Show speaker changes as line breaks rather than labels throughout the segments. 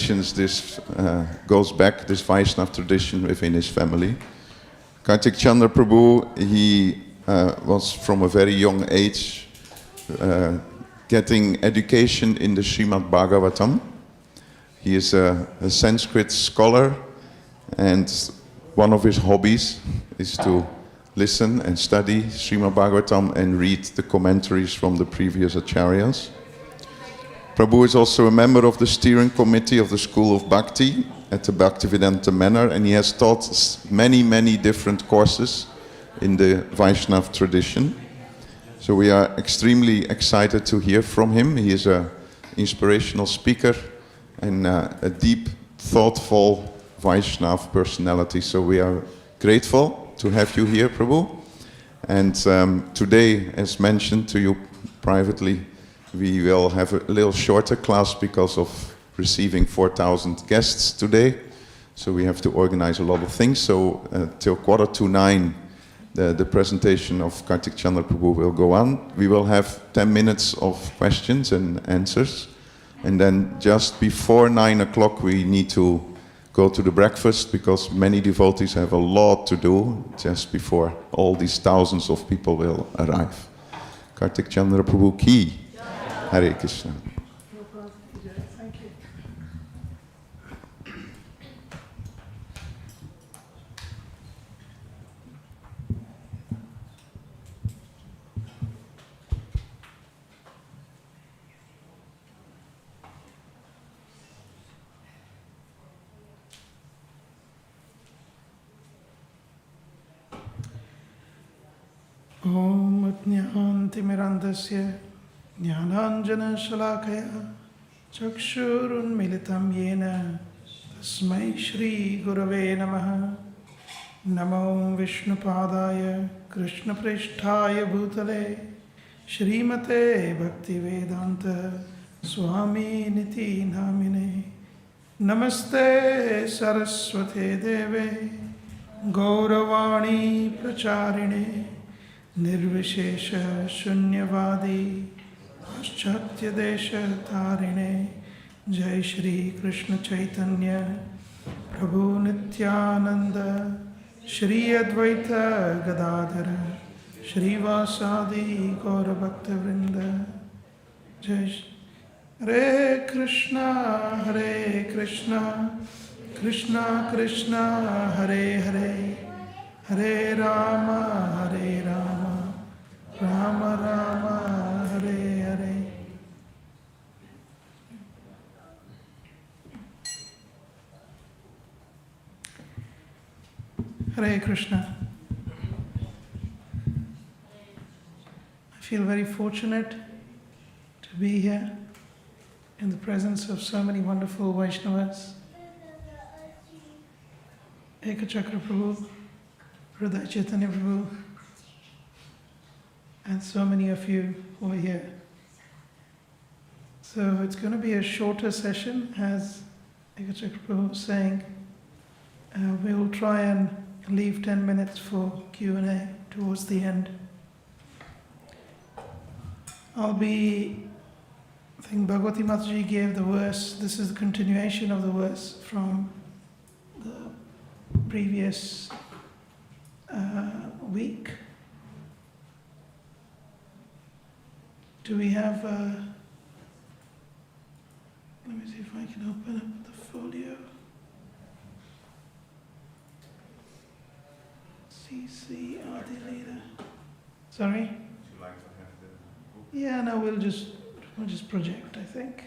generations this goes back, this Vaishnav tradition within his family. Kartik Chandra Prabhu, he was from a very young age getting education in the Srimad Bhagavatam. He is a Sanskrit scholar, and one of his hobbies is to listen and study Srimad Bhagavatam and read the commentaries from the previous acharyas. Prabhu is also a member of the steering committee of the School of Bhakti at the Bhaktivedanta Manor, and he has taught many, many different courses in the Vaishnav tradition. So we are extremely excited to hear from him. He is an inspirational speaker and a deep, thoughtful Vaishnav personality. So we are grateful to have you here, Prabhu. And today, as mentioned to you privately, we will have a little shorter class because of receiving 4,000 guests today. So we have to organize a lot of things. So till 8:45, the presentation of Kartik Chandra Prabhu will go on. We will have 10 minutes of questions and answers. And then just before 9 o'clock, we need to go to the breakfast because many devotees have a lot to do just before all these thousands of people will arrive. Kartik Chandra Prabhu ki. Hare Krishna.
Thank you. Om Ajnantimirandasya Jnananjana Shalakaya Chakshurunmilitam Yena Tasmai Shri Gurave Namaha Namo Vishnupadaya Krishna Prishtaya Bhutale Shrimate Bhaktivedanta Swami Niti Namine Namaste Saraswate Deve Gauravani Pracharine Nirvishesha Shunyavadi Paschatya Desha Tarine Jai Shri Krishna Chaitanya Prabhu Nityananda Shri Advaita Gadadhara Shri Vasadi Gaura Bhakta Vrinda Jai Hare Krishna Krishna Krishna Hare Hare Hare Rama Rama Rama Hare Hare. Hare Krishna. I feel very fortunate to be here in the presence of so many wonderful Vaishnavas. Ekachakra Prabhu, Radhadesh Chaitanya Prabhu, and so many of you who are here. So it's going to be a shorter session, as Ekachakra Prabhu was saying. We will try and leave 10 minutes for Q&A towards the end. I think Bhagavati Mataji gave the verse. This is the continuation of the verse from the previous week. Do we have, let me see if I can open up the folio. CC Adilita. Sorry? Would you like to have the book? Yeah, no, we'll just project, I think.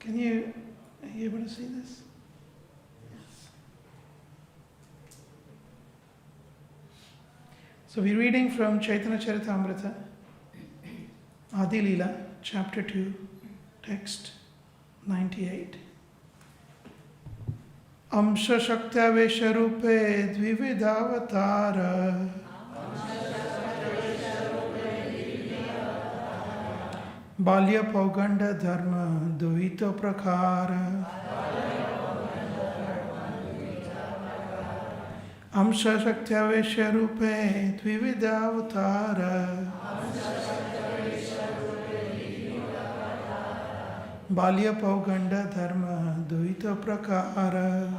Are you able to see this? Yes. So we're reading from Chaitanya Charitamrita, Adi Leela, chapter 2, text 98. Amsha Shaktya Vesharupe Dvividavatara Balya Pauganda Dharma Duhito Prakara Amsha Shaktya Vesharupe Dvividavatara Balya Pauganda Dharma Duita Prakara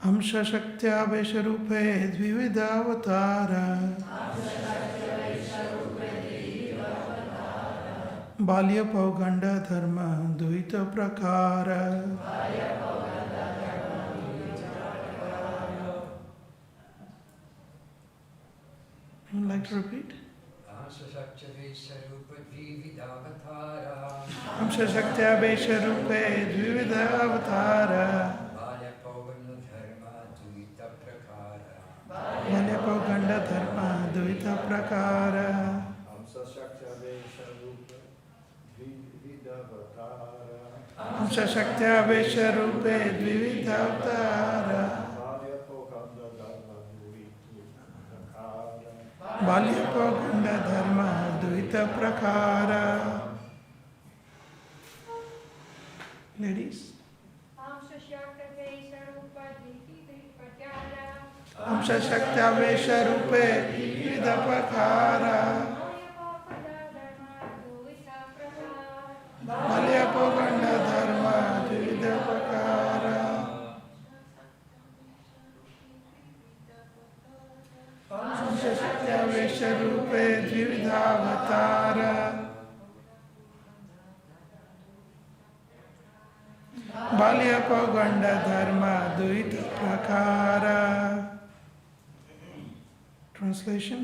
Amsha Shaktya Vesharupe Dvividavatara Balya Pauganda Dharma Duita Prakara. Would you like to repeat? Amsha Shaktya Vesharupe Dvividavatara Balya Pauganda Dharma Duita Prakara Amsha Shaktya Vesharupe Dvividavatara Balya Pauganda Dharma Duita Prakara. Ladies. Amsha Shaktya Vesharupe Dvividavatara Balya Pauganda Dharma Duita Prakara. Amsha Shaktya Vesharupe Dvividavatara Balya Pauganda Dharma Duita Prakara. Translation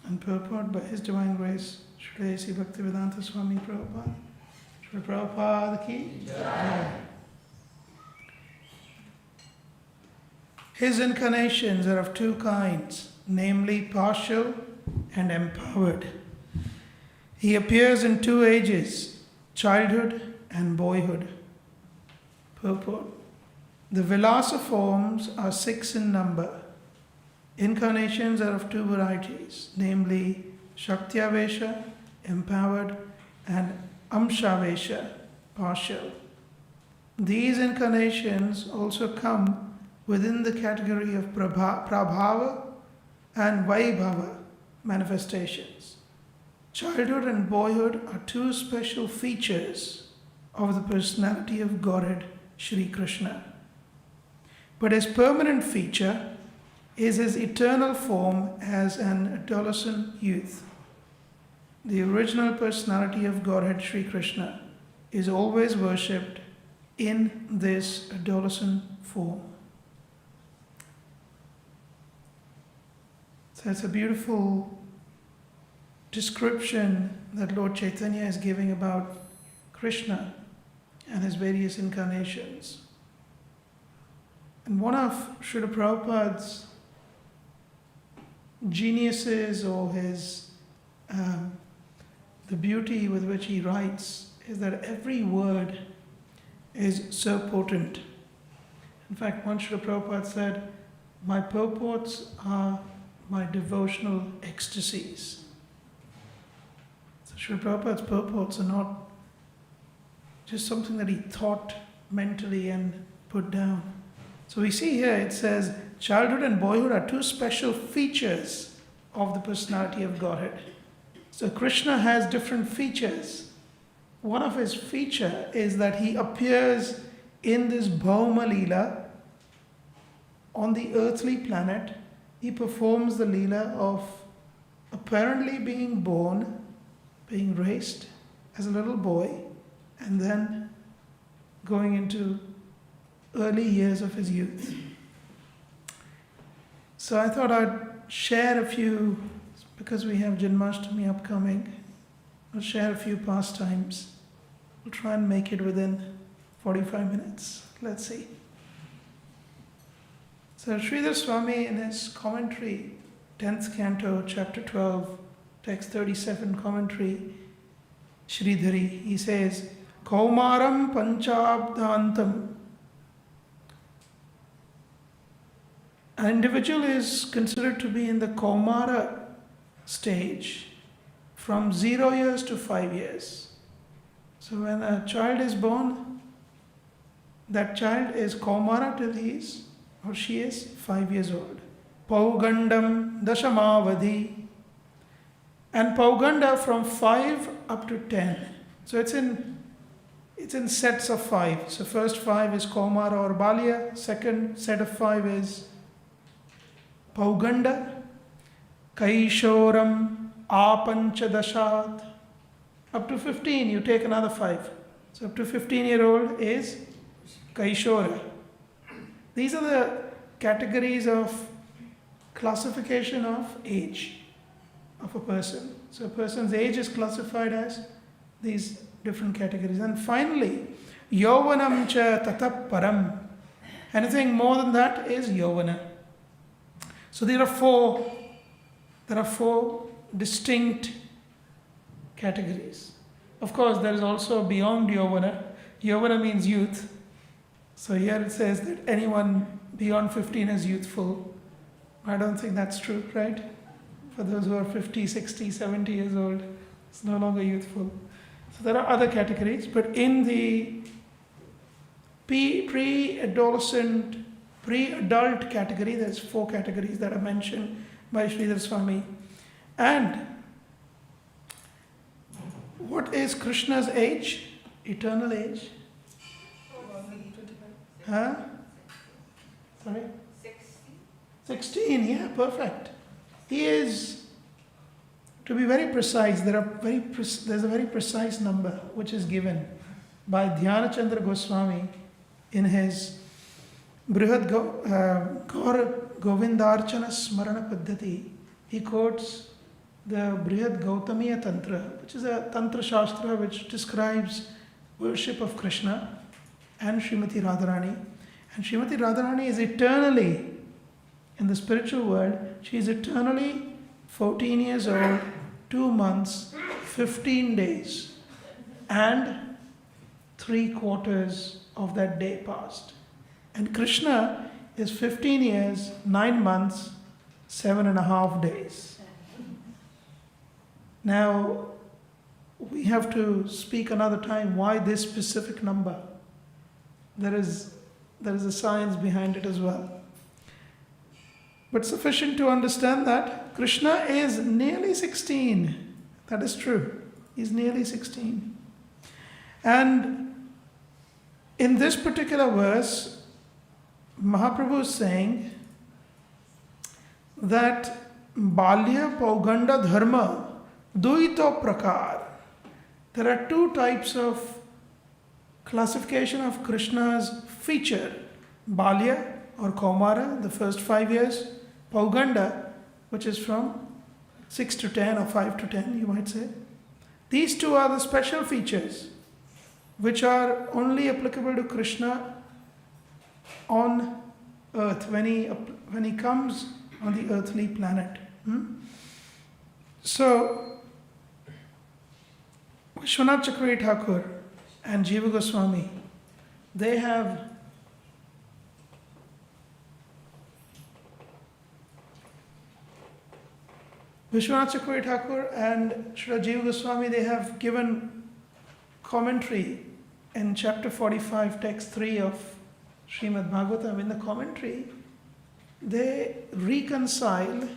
and purport by His Divine Grace Sri A.C. Bhaktivedanta Swami Prabhupada. Sri Prabhupada ki jai. His incarnations are of two kinds, namely partial and empowered. He appears in two ages, childhood and boyhood. Purport. The Vilasa forms are 6 in number. Incarnations are of two varieties, namely Shaktya-vesha, empowered, and Amsha-vesha, partial. These incarnations also come within the category of Prabhava and Vaibhava manifestations. Childhood and boyhood are two special features of the personality of Godhead, Shri Krishna. But his permanent feature is his eternal form as an adolescent youth. The original personality of Godhead Sri Krishna is always worshipped in this adolescent form. So it's a beautiful description that Lord Chaitanya is giving about Krishna and his various incarnations. And one of Srila Prabhupada's geniuses, or his the beauty with which he writes, is that every word is so potent. In fact, once Srila Prabhupada said, "My purports are my devotional ecstasies." So Srila Prabhupada's purports are not just something that he thought mentally and put down. So we see here it says, childhood and boyhood are two special features of the personality of Godhead. So Krishna has different features. One of his features is that he appears in this Bhauma Leela on the earthly planet. He performs the Leela of apparently being born, being raised as a little boy, and then going into early years of his youth. So I thought I'd share a few, because we have Janmastami upcoming, I'll share a few pastimes. We'll try and make it within 45 minutes. Let's see. So Sridhar Swami in his commentary, 10th canto, chapter 12, text 37 commentary, Sridhari, he says, Kaumaram Panchabdantam. An individual is considered to be in the Kaumara stage from 0 years to 5 years. So when a child is born, that child is Kaumara till he is or she is 5 years old. Paugandam Dashamavadhi. And Pauganda from 5 up to 10. So it's in sets of 5. So first 5 is Kaumara or Balya. Second set of 5 is Pauganda, Kaishoram, Apanchadashat. Up to 15, you take another 5. So up to 15-year-old is Kaishora. These are the categories of classification of age of a person. So a person's age is classified as these different categories. And finally, Yovanam cha tatap param. Anything more than that is Yovana. So there are four distinct categories. Of course, there is also beyond Yovana. Yovana means youth. So here it says that anyone beyond 15 is youthful. I don't think that's true, right? For those who are 50, 60, 70 years old, it's no longer youthful. So there are other categories, but in the pre-adolescent, pre-adult category, there's 4 categories that are mentioned by Sridhar Swami. And what is Krishna's age? Eternal age? Huh? Sorry? 16, yeah, perfect. He is, to be very precise, there's a very precise number which is given by Chandra Goswami in his Brihad Govindarchana Smarana Paddhati. He quotes the Brihad Gautamiya Tantra, which is a Tantra Shastra which describes worship of Krishna and Srimati Radharani. And Srimati Radharani is eternally, in the spiritual world, she is eternally 14 years old, 2 months, 15 days, and 3/4 of that day passed. And Krishna is 15 years, 9 months, 7.5 days. Now, we have to speak another time why this specific number. There is a science behind it as well. But sufficient to understand that Krishna is nearly 16. That is true. He's nearly 16. And in this particular verse, Mahaprabhu is saying that Balya Pauganda Dharma Duito Prakar. There are 2 types of classification of Krishna's feature. Balya or Kaumara, the first 5 years. Pauganda, which is from 6 to 10 or 5 to 10, you might say. These 2 are the special features which are only applicable to Krishna on earth when he comes on the earthly planet. So, Vishwanath Chakravarti Thakur and Jiva Goswami, they have Vishwanath Chakravarti Thakur and Srila Jiva Goswami, they have given commentary in chapter 45, text 3 of Srimad Bhagavatam. In the commentary, they reconcile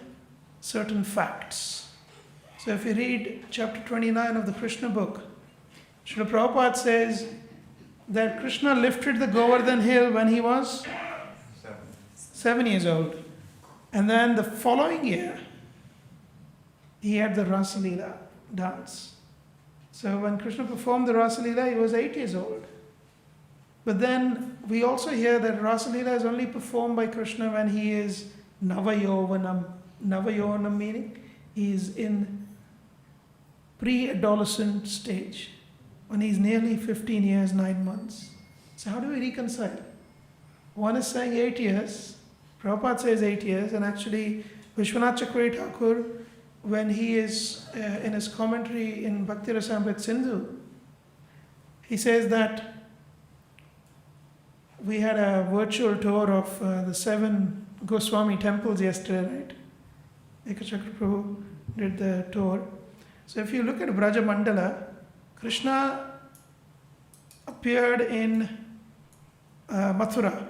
certain facts. So if you read chapter 29 of the Krishna book, Srila Prabhupada says that Krishna lifted the Govardhan hill when he was 7 years old. And then the following year, he had the Rasa Leela dance. So when Krishna performed the Rasa Leela, he was 8 years old. But then we also hear that Rasa Leela is only performed by Krishna when he is Navayovanam. Navayovanam meaning he is in pre-adolescent stage, when he's nearly 15 years, 9 months. So how do we reconcile? One is saying 8 years, Prabhupada says 8 years, and actually Vishwanath Chakravarti Thakur, when he is in his commentary in Bhakti Rasamrita Sindhu, he says that we had a virtual tour of the 7 Goswami temples yesterday, right? Ekachakra Prabhu did the tour. So if you look at Braja Mandala, Krishna appeared in Mathura.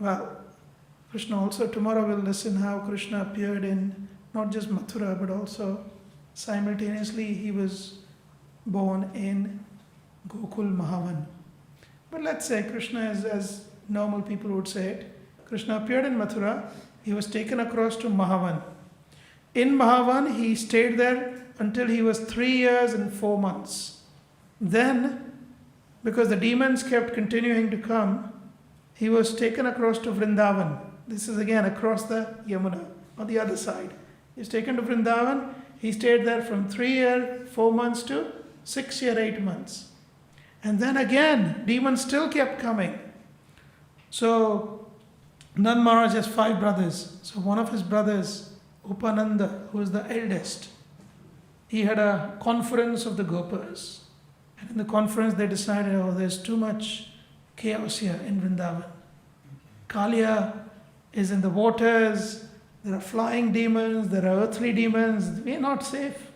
Well, Krishna also, tomorrow we'll listen how Krishna appeared in not just Mathura, but also simultaneously he was born in Gokul Mahavan. But let's say Krishna is as normal people would say it. Krishna appeared in Mathura, he was taken across to Mahavan. In Mahavan, he stayed there until he was 3 years and 4 months. Then, because the demons kept continuing to come, he was taken across to Vrindavan. This is again across the Yamuna, on the other side. He was taken to Vrindavan. He stayed there from 3 years, 4 months to 6 years, 8 months. And then again, demons still kept coming. So, Nand Maharaj has 5 brothers. So one of his brothers, Upananda, who is the eldest, he had a conference of the Gopas. And in the conference they decided, oh, there's too much chaos here in Vrindavan. Kaliya is in the waters, there are flying demons, there are earthly demons, we are not safe.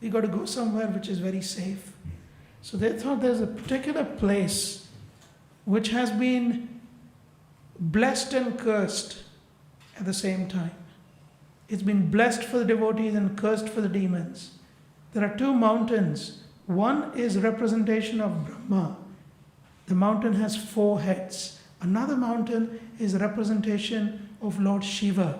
We got to go somewhere which is very safe. So they thought there's a particular place which has been blessed and cursed at the same time. It's been blessed for the devotees and cursed for the demons. There are 2 mountains. One is representation of Brahma. The mountain has 4 heads. Another mountain is a representation of Lord Shiva.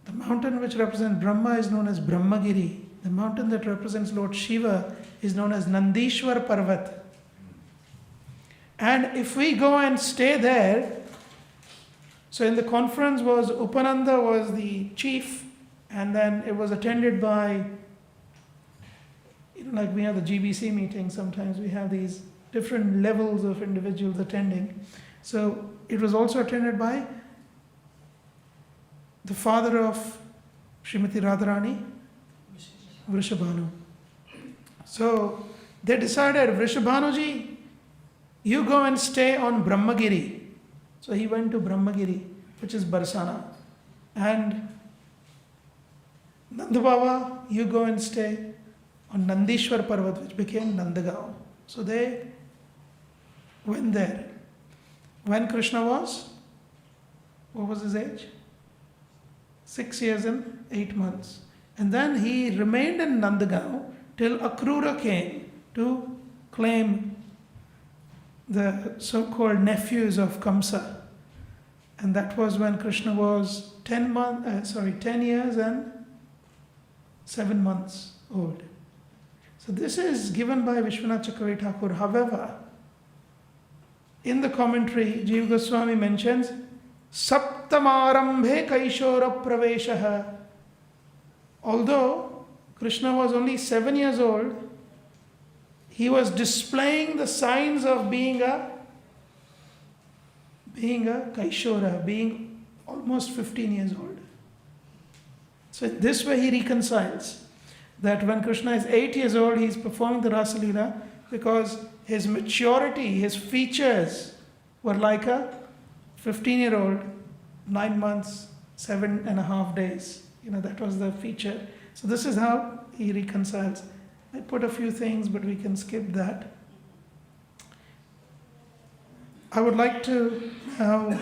The mountain which represents Brahma is known as Brahmagiri. The mountain that represents Lord Shiva is known as Nandishwar Parvat. And if we go and stay there, so in the conference was Upananda was the chief, and then it was attended by, like we have the GBC meeting, sometimes we have these different levels of individuals attending. So it was also attended by the father of Srimati Radharani, Vrishabhanu. So they decided, Vrishabhanuji, you go and stay on Brahmagiri. So he went to Brahmagiri, which is Barsana. And Nanda Baba, you go and stay on Nandishwar Parvat, which became Nandagaon. So they went there. When Krishna was, what was his age? 6 years and 8 months. And then he remained in Nandagaon till Akrura came to claim the so-called nephews of Kamsa. And that was when Krishna was 10 years and 7 months old. So this is given by Vishwanath Chakravarti Thakur. However, in the commentary, Jiva Goswami mentions Saptamarambhe Kaishora Praveshaha. Although Krishna was only 7 years old, he was displaying the signs of being a Kaishora, being almost 15 years old. So in this way he reconciles that when Krishna is 8 years old, he is performing the Rasa Leela because his maturity, his features were like a 15-year-old, 9 months, 7.5 days. That was the feature. So this is how he reconciles. I put a few things, but we can skip that. I would like to now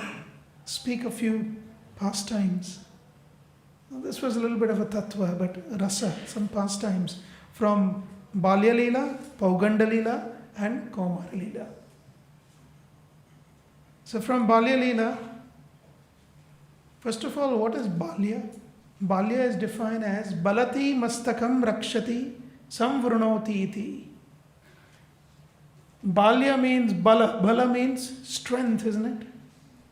speak a few pastimes. Now, this was a little bit of a tattva, but rasa, some pastimes from Balya Leela, Pauganda Leela, and Kaumara Leela. So from Balya Leela, first of all, what is Balya? Balya is defined as Balati Mastakam Rakshati Samvrunoti iti. Balya means Bala. Bala means strength, isn't it?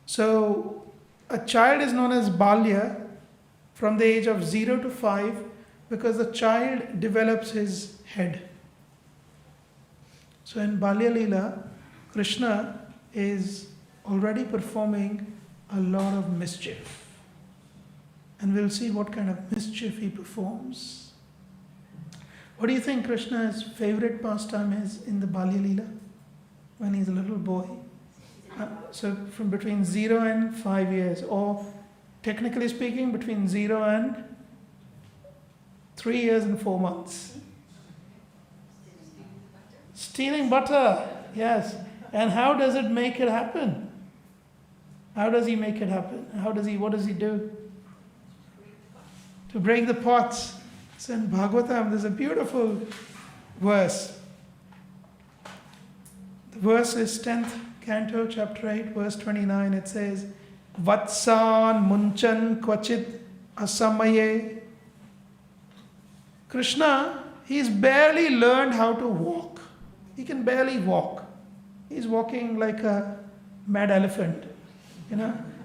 So a child is known as Balya from the age of 0 to 5 because the child develops his head. So in Balya Leela, Krishna is already performing a lot of mischief. And we'll see what kind of mischief he performs. What do you think Krishna's favorite pastime is in the Balya Leela when he's a little boy? So from between 0 and 5 years, or technically speaking, between 0 and 3 years and 4 months. Stealing butter, yes. And how does it make it happen? How does he make it happen? What does he do? to break the pots. So in Bhagavatam, there's a beautiful verse. The verse is 10th canto, chapter 8, verse 29. It says, Vatsan munchan kvachit asamaye. Krishna, he's barely learned how to walk. He can barely walk. He's walking like a mad elephant.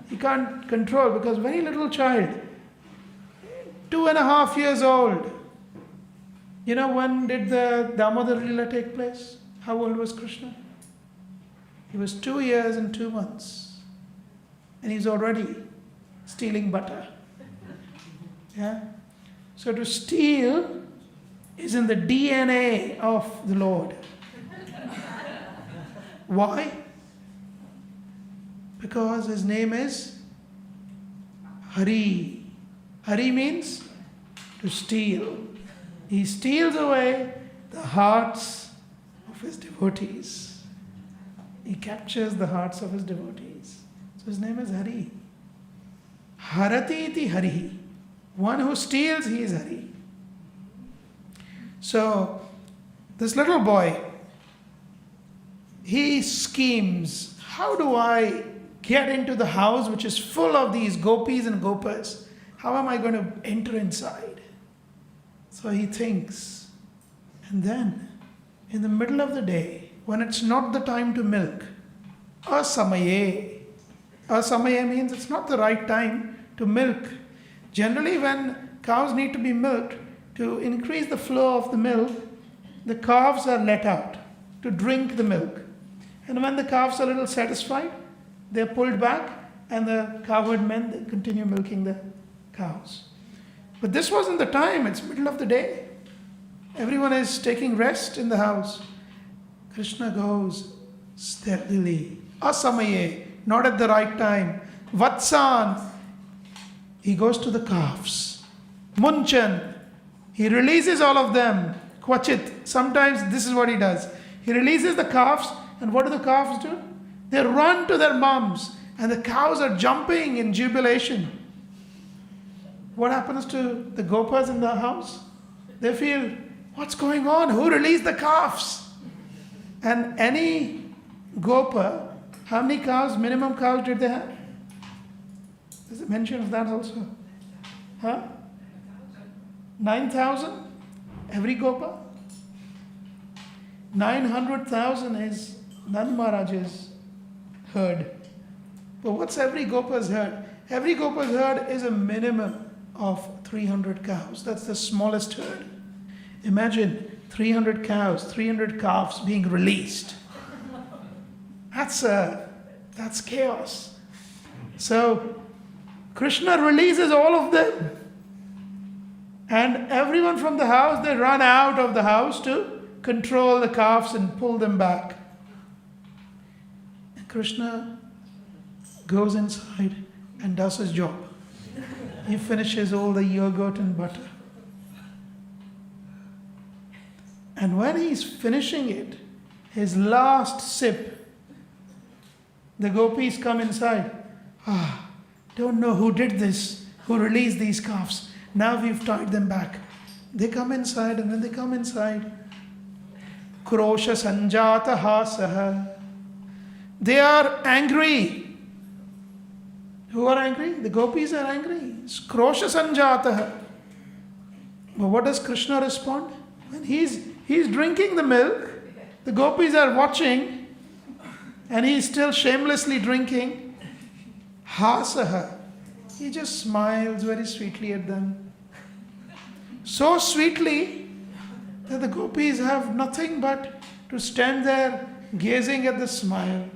He can't control because very little child, 2.5 years old. When did the Damodar Leela take place? How old was Krishna? He was 2 years and 2 months. And he's already stealing butter. Yeah? So to steal is in the DNA of the Lord. Why? Because his name is Hari. Hari means to steal. He steals away the hearts of his devotees. He captures the hearts of his devotees. So his name is Hari. Harati iti Hari. One who steals, he is Hari. So this little boy, he schemes, how do I get into the house which is full of these gopis and gopas? How am I going to enter inside? So he thinks. And then, in the middle of the day, when it's not the time to milk, asamaye. Asamaye means it's not the right time to milk. Generally, when cows need to be milked, to increase the flow of the milk, the calves are let out to drink the milk. And when the calves are a little satisfied, they're pulled back and the cowherd men, they continue milking the cows. But this wasn't the time, it's middle of the day. Everyone is taking rest in the house. Krishna goes stealthily, asamaye, not at the right time. Vatsan, he goes to the calves. Munchan, he releases all of them. Kvachit, sometimes this is what he does. He releases the calves, and what do the calves do? They run to their moms, and the cows are jumping in jubilation. What happens to the gopas in the house? They feel, what's going on? Who released the calves? And any gopa, how many cows, minimum cows did they have? There's a mention of that also. 9,000? Every gopa? 900,000 is Nand Maharaj's herd. But what's every gopa's herd? Every gopa's herd is a minimum of 300 cows. That's the smallest herd. Imagine 300 cows, 300 calves being released. That's chaos. So Krishna releases all of them. And everyone from the house, they run out of the house to control the calves and pull them back. And Krishna goes inside and does his job. He finishes all the yogurt and butter. And when he's finishing it, his last sip, the gopis come inside. Don't know who did this, who released these calves. Now we've tied them back. They come inside, and when they come inside, Krosha Sanjata Hasaha. They are angry. Who are angry? The gopis are angry. Krosha Sanjata. But what does Krishna respond? When he's drinking the milk, the gopis are watching, and he's still shamelessly drinking. Hasaha. He just smiles very sweetly at them. So sweetly that the gopis have nothing but to stand there gazing at the smile.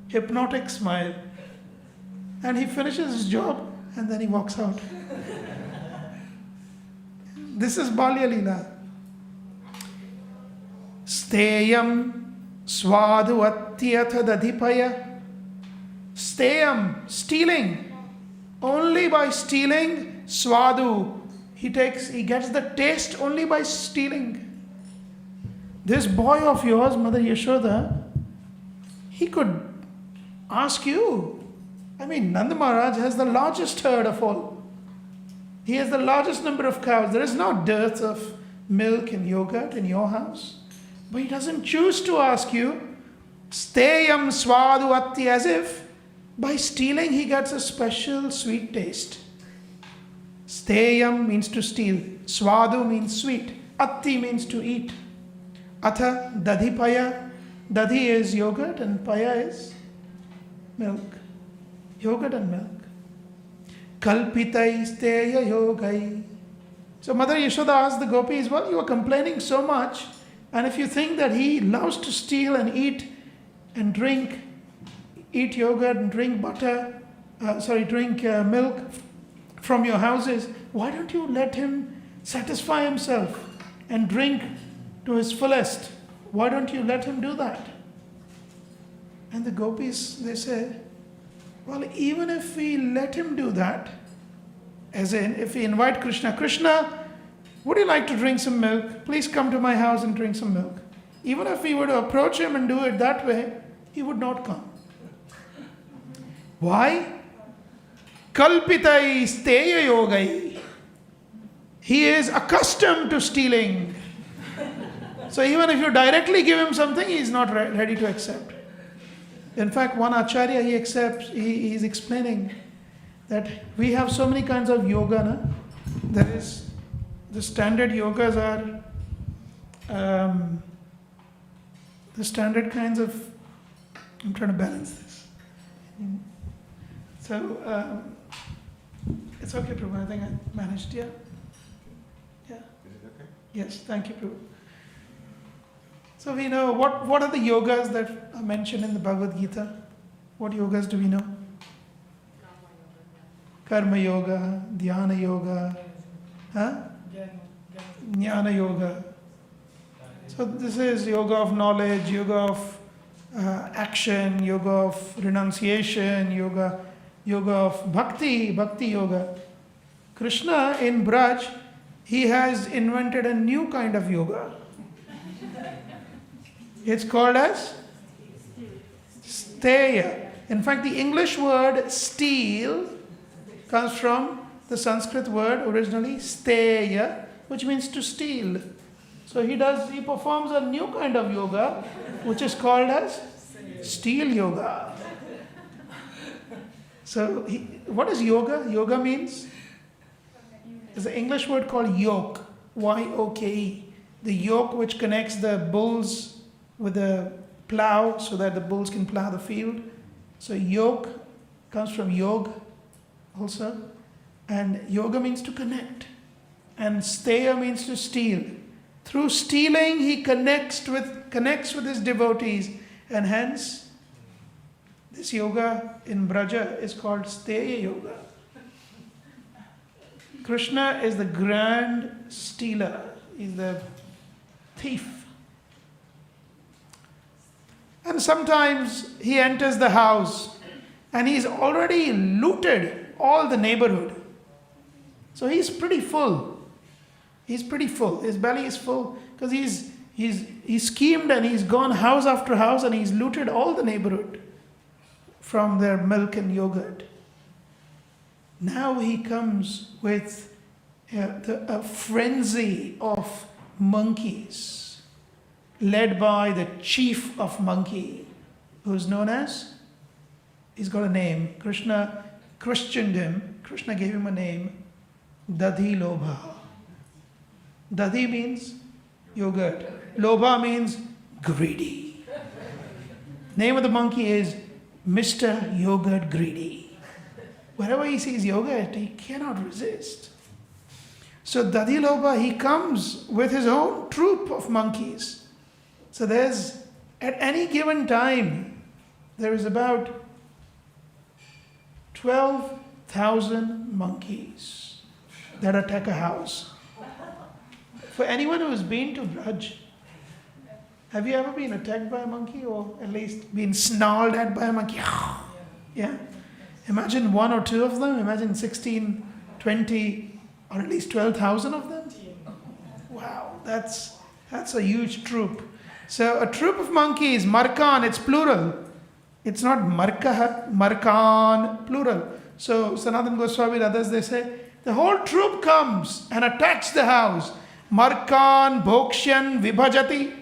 Hypnotic smile. And he finishes his job and then he walks out. This is Balya Leela. Steyam swadu atyatha dadhipaya. Steyam, stealing. Only by stealing, swadu. He gets the taste only by stealing. This boy of yours, Mother Yashoda, he could ask you. I mean, Nanda Maharaj has the largest herd of all. He has the largest number of cows. There is no dearth of milk and yogurt in your house. But he doesn't choose to ask you, steyam swadu atti, as if by stealing he gets a special sweet taste. Steyam means to steal. Swadu means sweet. Atti means to eat. Atha dadhi paya. Dadhi is yogurt and paya is milk. Yogurt and milk. Kalpitai steya yogai. So Mother Yashoda asked the gopis, well, you are complaining so much, and if you think that he loves to steal and eat and drink, eat yogurt and drink butter, drink milk from your houses, why don't you let him satisfy himself and drink to his fullest? Why don't you let him do that? And the gopis, they said, well, even if we let him do that, as in if we invite Krishna, Krishna, would you like to drink some milk? Please come to my house and drink some milk. Even if we were to approach him and do it that way, he would not come. Why? Kalpitai steya yogai. He is accustomed to stealing. So even if you directly give him something, he is not ready to accept. In fact, one acharya, he is explaining that we have so many kinds of yoga. Na? There is, the standard yogas are the standard kinds of, I'm trying to balance this. So, it's okay, Prabhu, I think I managed, yeah? Yeah.
Is it okay?
Yes, thank you, Prabhu. So we know, what are the yogas that are mentioned in the Bhagavad Gita? What yogas do we know? Karma yoga, dhyana yoga, jnana yoga. So this is yoga of knowledge, yoga of action, yoga of renunciation, yoga of bhakti yoga. Krishna in Braj, he has invented a new kind of yoga. It's called as steya. In fact, the English word steal comes from the Sanskrit word originally steya, which means to steal. So he performs a new kind of yoga, which is called as steal yoga. So what is yoga? Yoga means, is the English word called yoke, Y-O-K-E. The yoke which connects the bulls with the plow so that the bulls can plow the field. So yoke comes from yoga also. And yoga means to connect. And steya means to steal. Through stealing, he connects with his devotees. And hence, this yoga in Braja is called steya yoga. Krishna is the grand stealer. He's the thief. And sometimes he enters the house and he's already looted all the neighborhood. So he's pretty full. His belly is full because he's schemed and he's gone house after house and he's looted all the neighborhood from their milk and yogurt. Now he comes with a frenzy of monkeys, led by the chief of monkey, who's known as, he's got a name. Krishna christened him. Krishna gave him a name, Dadhi Lobha. Dadhi means yogurt. Lobha means greedy. Name of the monkey is Mr. Yogurt Greedy. Wherever he sees yogurt, he cannot resist. So Dadhi Lobha, he comes with his own troop of monkeys. So there's, at any given time, there is about 12,000 monkeys that attack a house. For anyone who has been to Braj, have you ever been attacked by a monkey or at least been snarled at by a monkey? Yeah? Imagine one or two of them. Imagine 16, 20, or at least 12,000 of them. Wow, that's a huge troop. So a troop of monkeys, markan, it's plural. It's not markaha, markan, plural. So Sanatana Goswami and others, they say, the whole troop comes and attacks the house. Markan, Bhokshyan, Vibhajati.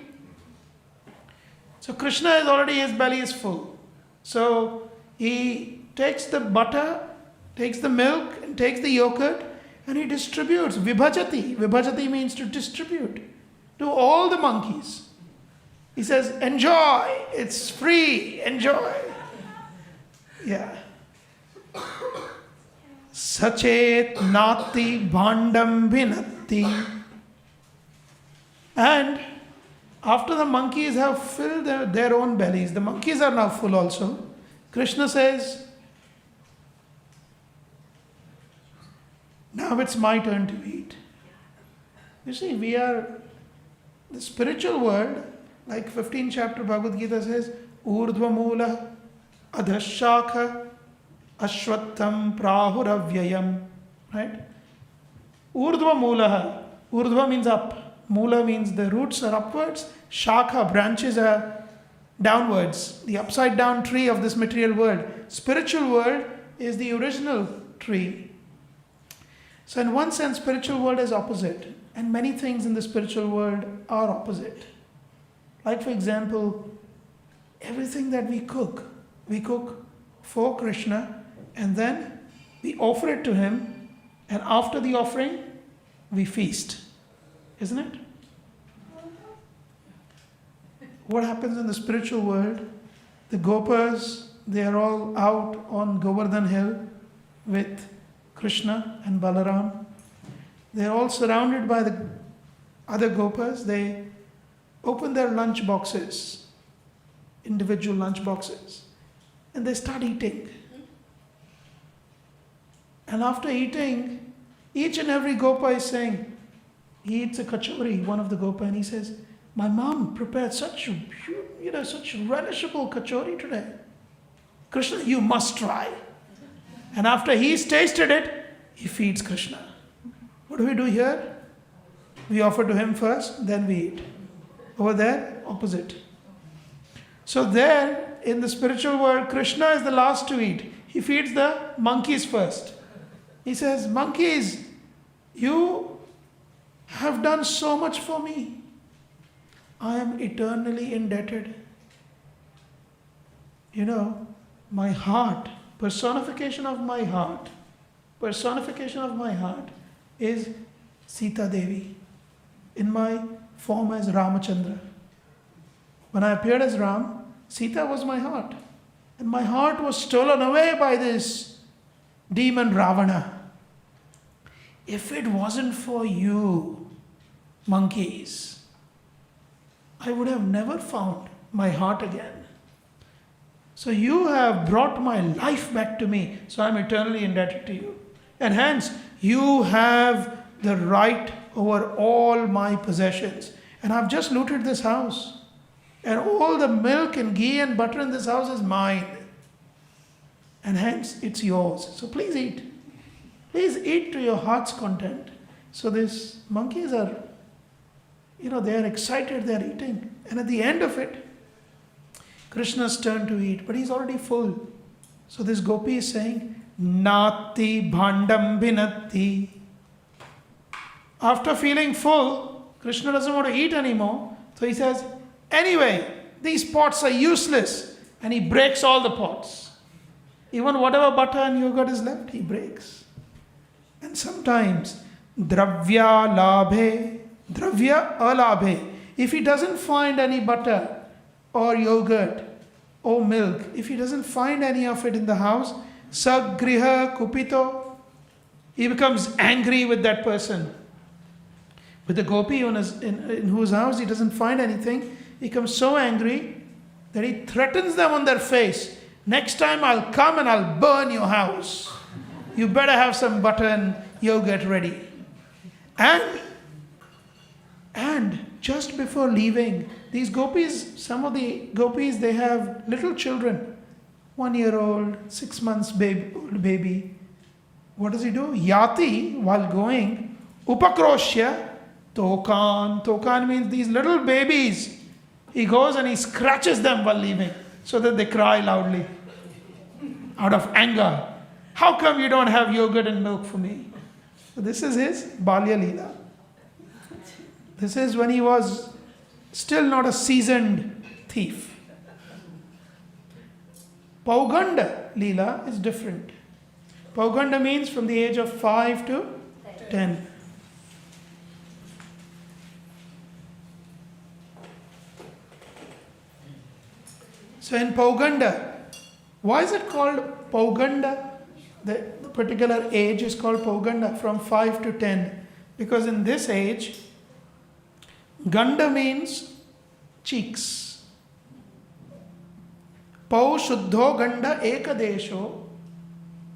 So Krishna is already, his belly is full. So he takes the butter, takes the milk, and takes the yogurt, and he distributes. Vibhajati. Vibhajati means to distribute to all the monkeys. He says, enjoy, it's free, enjoy. Yeah. Sachet nati bhandam bhinatti. And after the monkeys have filled their own bellies, the monkeys are now full also. Krishna says, now it's my turn to eat. You see, we are, the spiritual world, like 15th chapter Bhagavad Gita says, Urdhva Mula, Adhashakha, Ashwattham, Prahuravyayam. Right? Urdhva Mula. Urdhva means up. Mula means the roots are upwards. Shakha, branches are downwards. The upside down tree of this material world. Spiritual world is the original tree. So in one sense, spiritual world is opposite. And many things in the spiritual world are opposite. Like for example, everything that we cook for Krishna, and then we offer it to him, and after the offering, we feast. Isn't it? What happens in the spiritual world? The Gopas, they are all out on Govardhan Hill with Krishna and Balaram. They are all surrounded by the other Gopas. They open their lunch boxes, individual lunch boxes, and they start eating. And after eating, each and every Gopa is saying, he eats a kachori, one of the Gopa, and he says, my mom prepared such relishable kachori today. Krishna, you must try. And after he's tasted it, he feeds Krishna. What do we do here? We offer to him first, then we eat. Over there, opposite. So there, in the spiritual world, Krishna is the last to eat. He feeds the monkeys first. He says, monkeys, you have done so much for me. I am eternally indebted. You know, my heart, personification of my heart is Sita Devi in my form as Ramachandra. When I appeared as Ram, Sita was my heart. And my heart was stolen away by this demon Ravana. If it wasn't for you, monkeys, I would have never found my heart again. So you have brought my life back to me, so I'm eternally indebted to you. And hence, you have the right over all my possessions. And I've just looted this house. And all the milk and ghee and butter in this house is mine. And hence, it's yours. So please eat. Please eat to your heart's content. So these monkeys are, they are excited, they are eating. And at the end of it, Krishna's turn to eat, but he's already full. So this gopi is saying, Nati bhandam bhinatti. After feeling full, Krishna doesn't want to eat anymore. So he says, anyway, these pots are useless. And he breaks all the pots. Even whatever butter and yogurt is left, he breaks. And sometimes, dravya labhe, dravya alabhe. If he doesn't find any butter or yogurt or milk, if he doesn't find any of it in the house, sagriha kupito, he becomes angry with that person. With the gopi in whose house he doesn't find anything, he becomes so angry that he threatens them on their face. Next time I'll come and I'll burn your house. You better have some butter and yogurt ready. And just before leaving, these gopis, some of the gopis, they have little children. 1 year old, 6 months old baby. What does he do? Yati, while going, upakroshya, tokan. Tokan means these little babies. He goes and he scratches them while leaving so that they cry loudly out of anger. How come you don't have yogurt and milk for me? So this is his Balya Leela. This is when he was still not a seasoned thief. Pauganda Leela is different. Pauganda means from the age of 5 to 10. So in Pauganda, why is it called Pauganda? The particular age is called Pauganda from 5 to 10. Because in this age, Ganda means cheeks. Pau Shuddho Ganda Ekadesho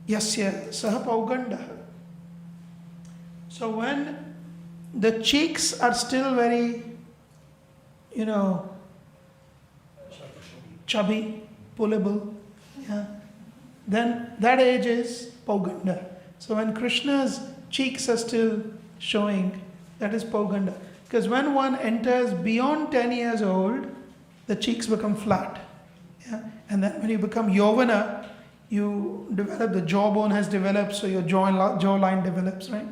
Yasya Saha Pauganda. So when the cheeks are still very, chubby, pullable, then that age is Pauganda. So when Krishna's cheeks are still showing, that is Pauganda. Because when one enters beyond 10 years old, the cheeks become flat. And then when you become Yovana, you develop, the jawbone has developed, so your jawline develops, right?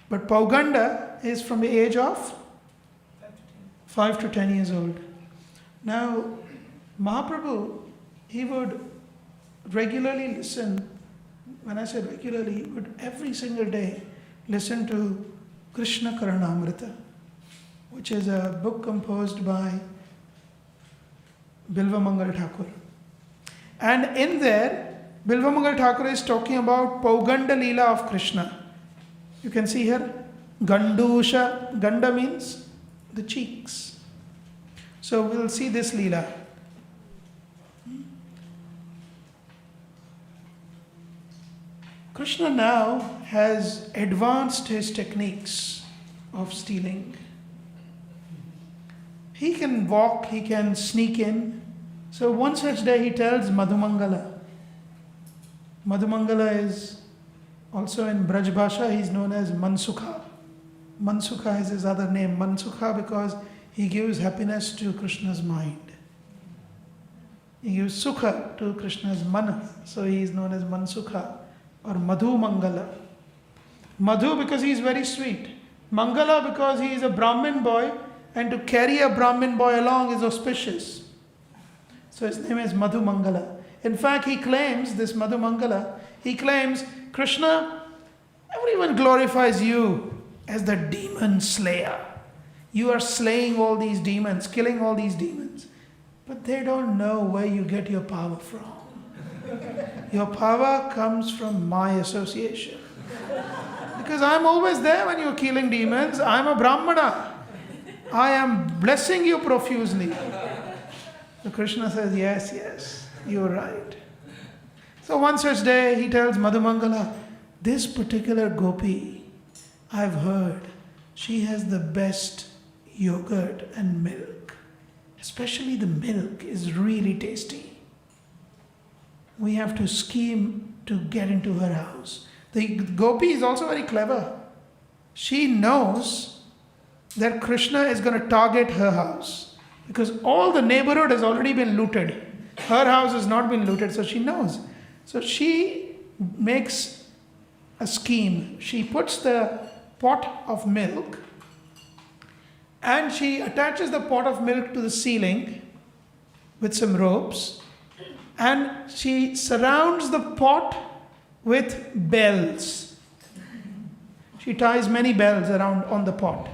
But Pauganda is from the age of 5 to 10 years old. Now, Mahaprabhu, he would regularly listen. When I say regularly, he would every single day listen to Krishna Karanamrita, which is a book composed by Bilvamangal Thakur. And in there, Bilvamangal Thakur is talking about Pauganda Leela of Krishna. You can see here, Gandusha. Ganda means the cheeks. So we'll see this Leela. Krishna now has advanced his techniques of stealing. He can walk, he can sneak in. So one such day he tells Madhumangala. Madhumangala is also in Braj Bhasha, he is known as Mansukha. Mansukha is his other name. Mansukha because he gives happiness to Krishna's mind. He gives sukha to Krishna's mana. So he is known as Mansukha or Madhu Mangala. Madhu because he is very sweet. Mangala because he is a Brahmin boy, and to carry a Brahmin boy along is auspicious. So his name is Madhu Mangala. In fact, he claims, this Madhu Mangala, he claims, Krishna, everyone glorifies you as the demon slayer. You are slaying all these demons, killing all these demons. But they don't know where you get your power from. Your power comes from my association. Because I'm always there when you're killing demons. I'm a Brahmana. I am blessing you profusely. So Krishna says, yes, you're right. So one such day he tells Madhumangala, this particular gopi, I've heard, she has the best yogurt and milk. Especially the milk is really tasty. We have to scheme to get into her house. The gopi is also very clever. She knows that Krishna is going to target her house because all the neighborhood has already been looted. Her house has not been looted, so she knows. So she makes a scheme. She puts the pot of milk and she attaches the pot of milk to the ceiling with some ropes, and she surrounds the pot with bells. She ties many bells around on the pot.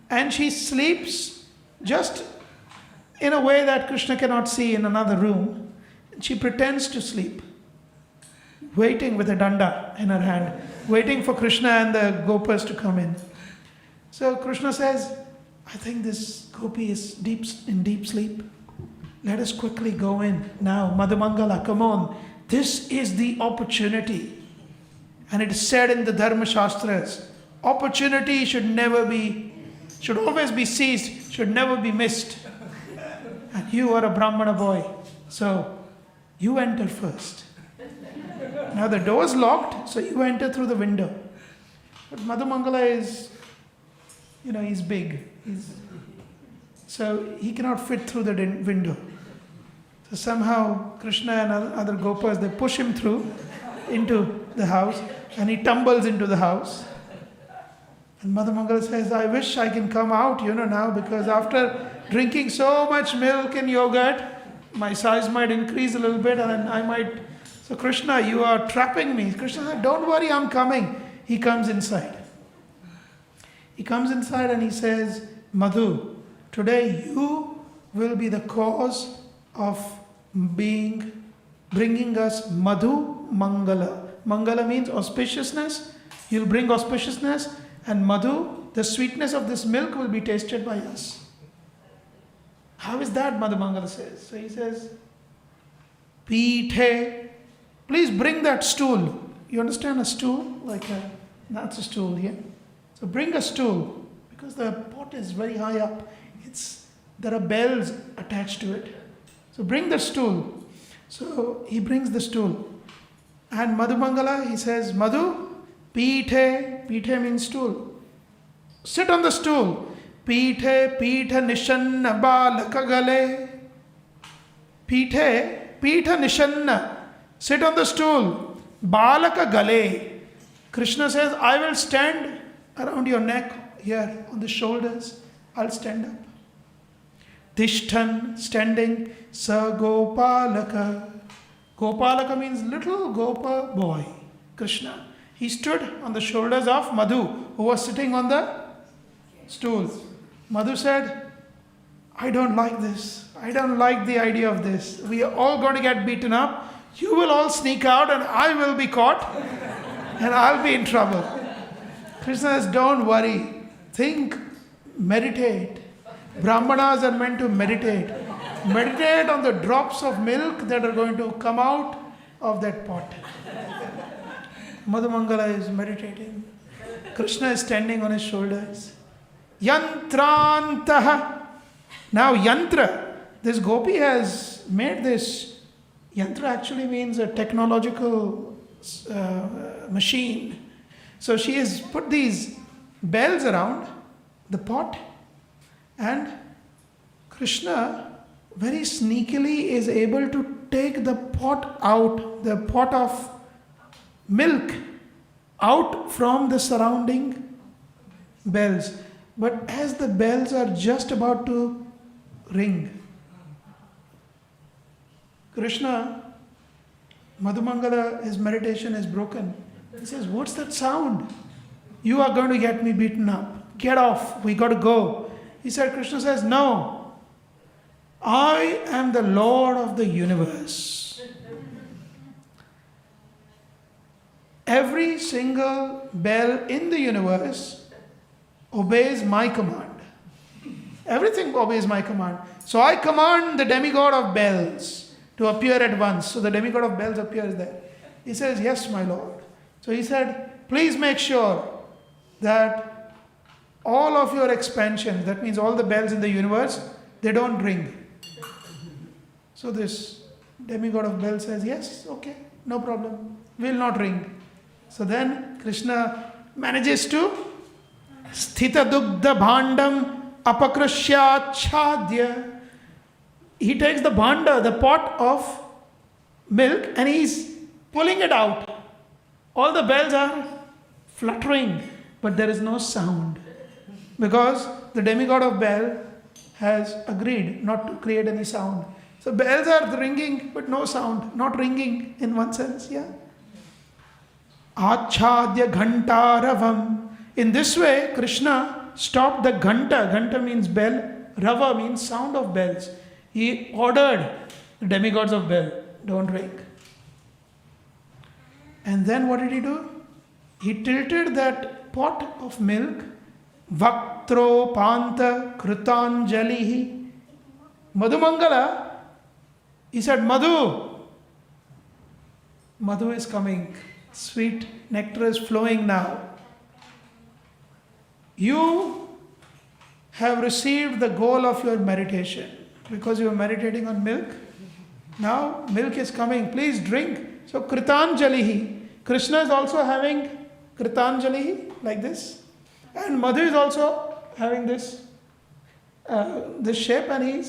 And she sleeps just in a way that Krishna cannot see in another room. She pretends to sleep, waiting with a danda in her hand, waiting for Krishna and the gopas to come in. So Krishna says, I think this gopi is in deep sleep. Let us quickly go in. Now, Madhumangala, come on. This is the opportunity. And it is said in the Dharma Shastras, opportunity should always be seized, should never be missed. And you are a Brahmana boy, so you enter first. Now the door is locked, so you enter through the window. But Madhumangala is, he's big. So he cannot fit through the window. So somehow Krishna and other gopas, they push him through into the house, and he tumbles into the house. And Mother Mangala says, I wish I can come out, now, because after drinking so much milk and yogurt, my size might increase a little bit and I might... So Krishna, you are trapping me. Krishna said, don't worry, I'm coming. He comes inside. He comes inside and he says, Madhu, today you will be the cause of bringing us Madhu Mangala. Mangala means auspiciousness. You'll bring auspiciousness, and Madhu, the sweetness of this milk, will be tasted by us. How is that, Madhu Mangala says? So he says, Pithe, please bring that stool. You understand a stool? That's a stool here. So bring a stool, because the pot is very high up. There are bells attached to it. So bring the stool. So he brings the stool. And Madhu Mangala, he says, Madhu, Pithe, Pithe means stool. Sit on the stool. Pithe, Pithe Nishanna Balaka Gale. Pithe, Pithe Nishanna. Sit on the stool. Balaka Gale. Krishna says, I will stand around your neck here on the shoulders. I'll stand up. Tishtan, standing. Sa Gopalaka. Gopalaka means little Gopa boy, Krishna. He stood on the shoulders of Madhu, who was sitting on the stool. Madhu said, I don't like this. I don't like the idea of this. We are all going to get beaten up. You will all sneak out and I will be caught and I'll be in trouble. Krishna says, don't worry. Think, meditate. Brahmanas are meant to meditate. Meditate on the drops of milk that are going to come out of that pot. Madhu Mangala is meditating. Krishna is standing on his shoulders. Yantrantaha. Now yantra, this gopi has made this. Yantra actually means a technological machine. So she has put these bells around the pot, and Krishna very sneakily is able to take the pot out, the pot of milk out from the surrounding bells. But as the bells are just about to ring, Krishna, Madhu Mangala, his meditation is broken. He says, what's that sound? You are going to get me beaten up. Get off. We got to go. He said, Krishna says, no. I am the Lord of the universe. Every single bell in the universe obeys my command. Everything obeys my command. So I command the demigod of bells to appear at once. So the demigod of bells appears there. He says, yes, my Lord. So he said, please make sure that all of your expansions, that means all the bells in the universe, they don't ring. So this demigod of bells says, yes, okay, no problem, will not ring. So then Krishna manages to sthita dugdha bhandam apakrishyachadya. He takes the bhanda, the pot of milk, and he's pulling it out. All the bells are fluttering, but there is no sound, because the demigod of bell has agreed not to create any sound. So bells are ringing, but no sound, not ringing in one sense, yeah. Achadya ghantaravam. In this way, Krishna stopped the ghanta. Ghanta means bell. Rava means sound of bells. He ordered the demigods of bell, don't ring. And then what did he do? He tilted that pot of milk. Vaktro panta krutanjalihi. Madhu Mangala, he said, Madhu. Madhu is coming. Sweet nectar is flowing now. You have received the goal of your meditation because you are meditating on milk. Now milk is coming. Please drink. So Kritanjalihi. Krishna is also having Kritanjalihi like this. And Madhu is also having this shape, and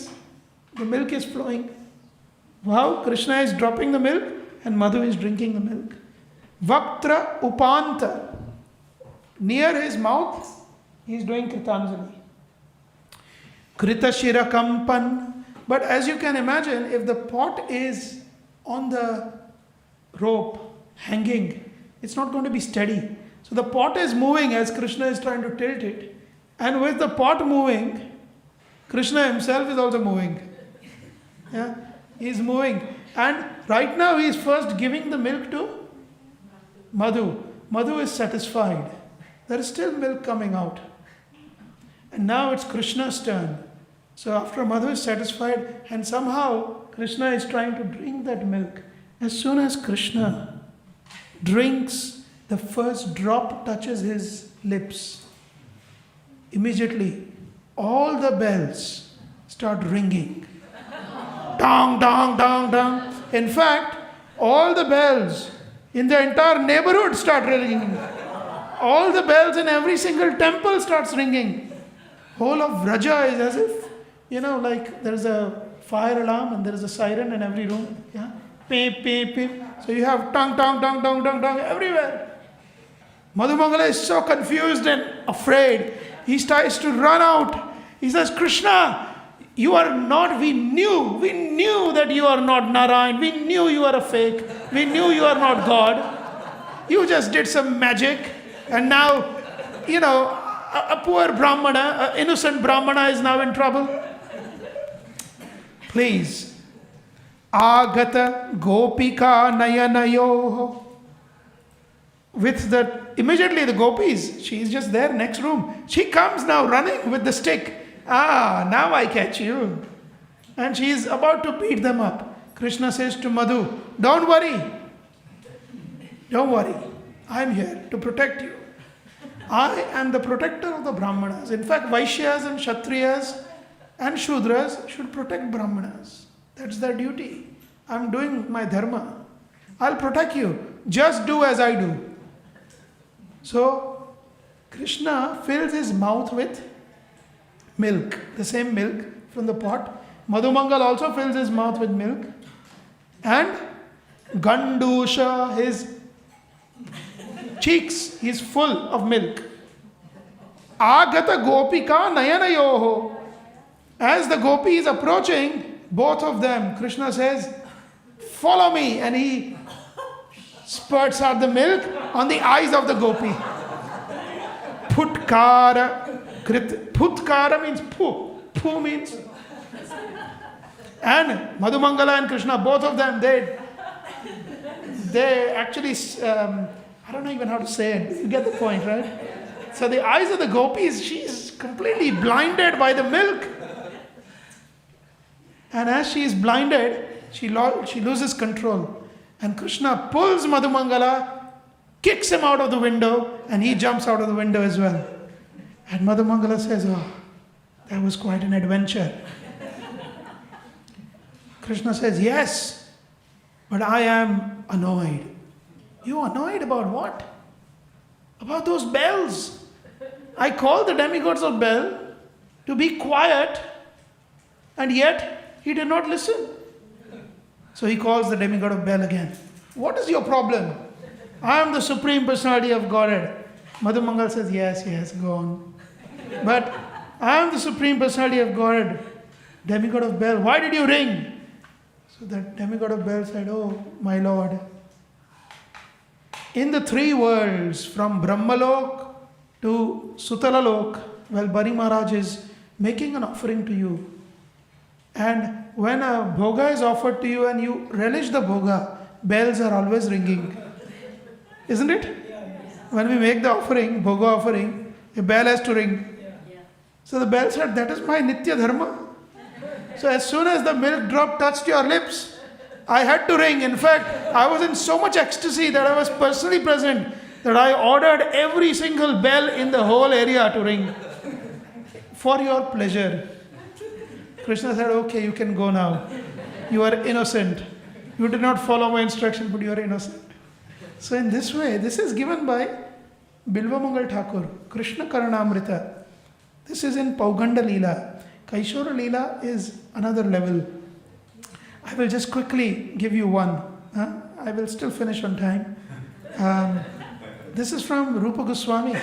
the milk is flowing. Wow, Krishna is dropping the milk and Madhu is drinking the milk. Vaktra Upanta. Near his mouth, he is doing Kritanjali. Krita Shira Kampan. But as you can imagine, if the pot is on the rope, hanging, it's not going to be steady. So the pot is moving as Krishna is trying to tilt it. And with the pot moving, Krishna himself is also moving. Yeah, he is moving. And right now he is first giving the milk to Madhu. Madhu is satisfied. There is still milk coming out. And now it's Krishna's turn. So after Madhu is satisfied, and somehow Krishna is trying to drink that milk. As soon as Krishna drinks, the first drop touches his lips. Immediately, all the bells start ringing. Dong, dong, dong, dong. In fact, all the bells in the entire neighborhood start ringing. All the bells in every single temple starts ringing. Whole of Vraja is as if, like there is a fire alarm and there is a siren in every room. Yeah, peep, peep, peep. So you have tong, tong, tong, tong, tong, tong everywhere. Madhumangala is so confused and afraid. He starts to run out. He says, Krishna, you are not, we knew that you are not Narayan. We knew you are a fake. We knew you are not God. You just did some magic. And now, a poor Brahmana, an innocent Brahmana is now in trouble. Please. Agata Gopika Nayanayoho. With immediately the gopis, she is just there, next room. She comes now running with the stick. Now I catch you. And she is about to beat them up. Krishna says to Madhu, don't worry. Don't worry. I am here to protect you. I am the protector of the Brahmanas. In fact, Vaishyas and Kshatriyas and Shudras should protect Brahmanas. That's their duty. I am doing my dharma. I'll protect you. Just do as I do. So, Krishna fills his mouth with milk, the same milk from the pot. Madhumangal also fills his mouth with milk. And Gandusha, his cheeks, he is full of milk. Agata Gopika Nayanayoho. As the gopi is approaching, both of them, Krishna says, follow me. And he spurts out the milk on the eyes of the gopi. Putkara. Putkara means poo. Poo means. And Madhumangala and Krishna, both of them, they actually, I don't know even how to say it. You get the point, right? So the eyes of the gopis, she's completely blinded by the milk. And as she is blinded, she loses control. And Krishna pulls Madhumangala, kicks him out of the window, and he jumps out of the window as well. And Madhumangala says, that was quite an adventure. Krishna says, yes, but I am annoyed. You annoyed about what? About those bells. I called the demigods of Bel to be quiet, and yet he did not listen. So he calls the demigod of Bel again. What is your problem? I am the Supreme Personality of Godhead. Madhumangal says, yes, go on. But I am the Supreme Personality of Godhead. Demigod of Bel, why did you ring? So the demigod of Bel said, oh, my Lord. In the three worlds, from Brahmalok to Sutalalok, Bari Maharaj is making an offering to you. And when a bhoga is offered to you and you relish the bhoga, bells are always ringing. Isn't it? When we make the offering, bhoga offering, a bell has to ring. So the bell said, that is my Nitya Dharma. So as soon as the milk drop touched your lips, I had to ring. In fact, I was in so much ecstasy that I was personally present that I ordered every single bell in the whole area to ring for your pleasure. Krishna said, okay, you can go now. You are innocent. You did not follow my instruction, but you are innocent. So in this way, this is given by Bilvamangal Thakur, Krishna Karanamrita. This is in Pauganda Leela. Kaishora Leela is another level. I will just quickly give you one. I will still finish on time. This is from Rupa Goswami.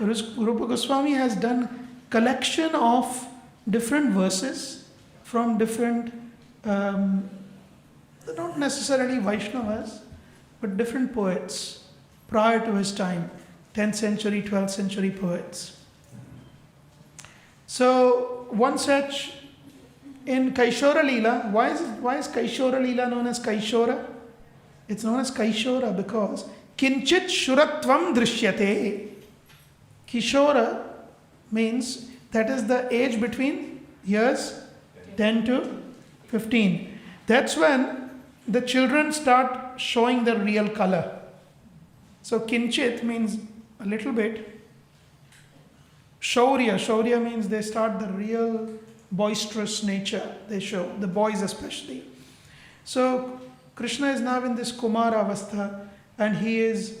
Rupa Goswami has done collection of different verses from different, not necessarily Vaishnavas, but different poets prior to his time, 10th century, 12th century poets. So one such in Kaishora Leela, why is Kaishora Leela known as Kaishora? It's known as Kaishora because Kinchit Shuratvam Drishyate. Kishora means that is the age between years 10 to 15. That's when the children start showing their real color. So Kinchit means a little bit. Shaurya means they start the real boisterous nature they show, the boys especially. So Krishna is now in this Kumara Avastha, and he is,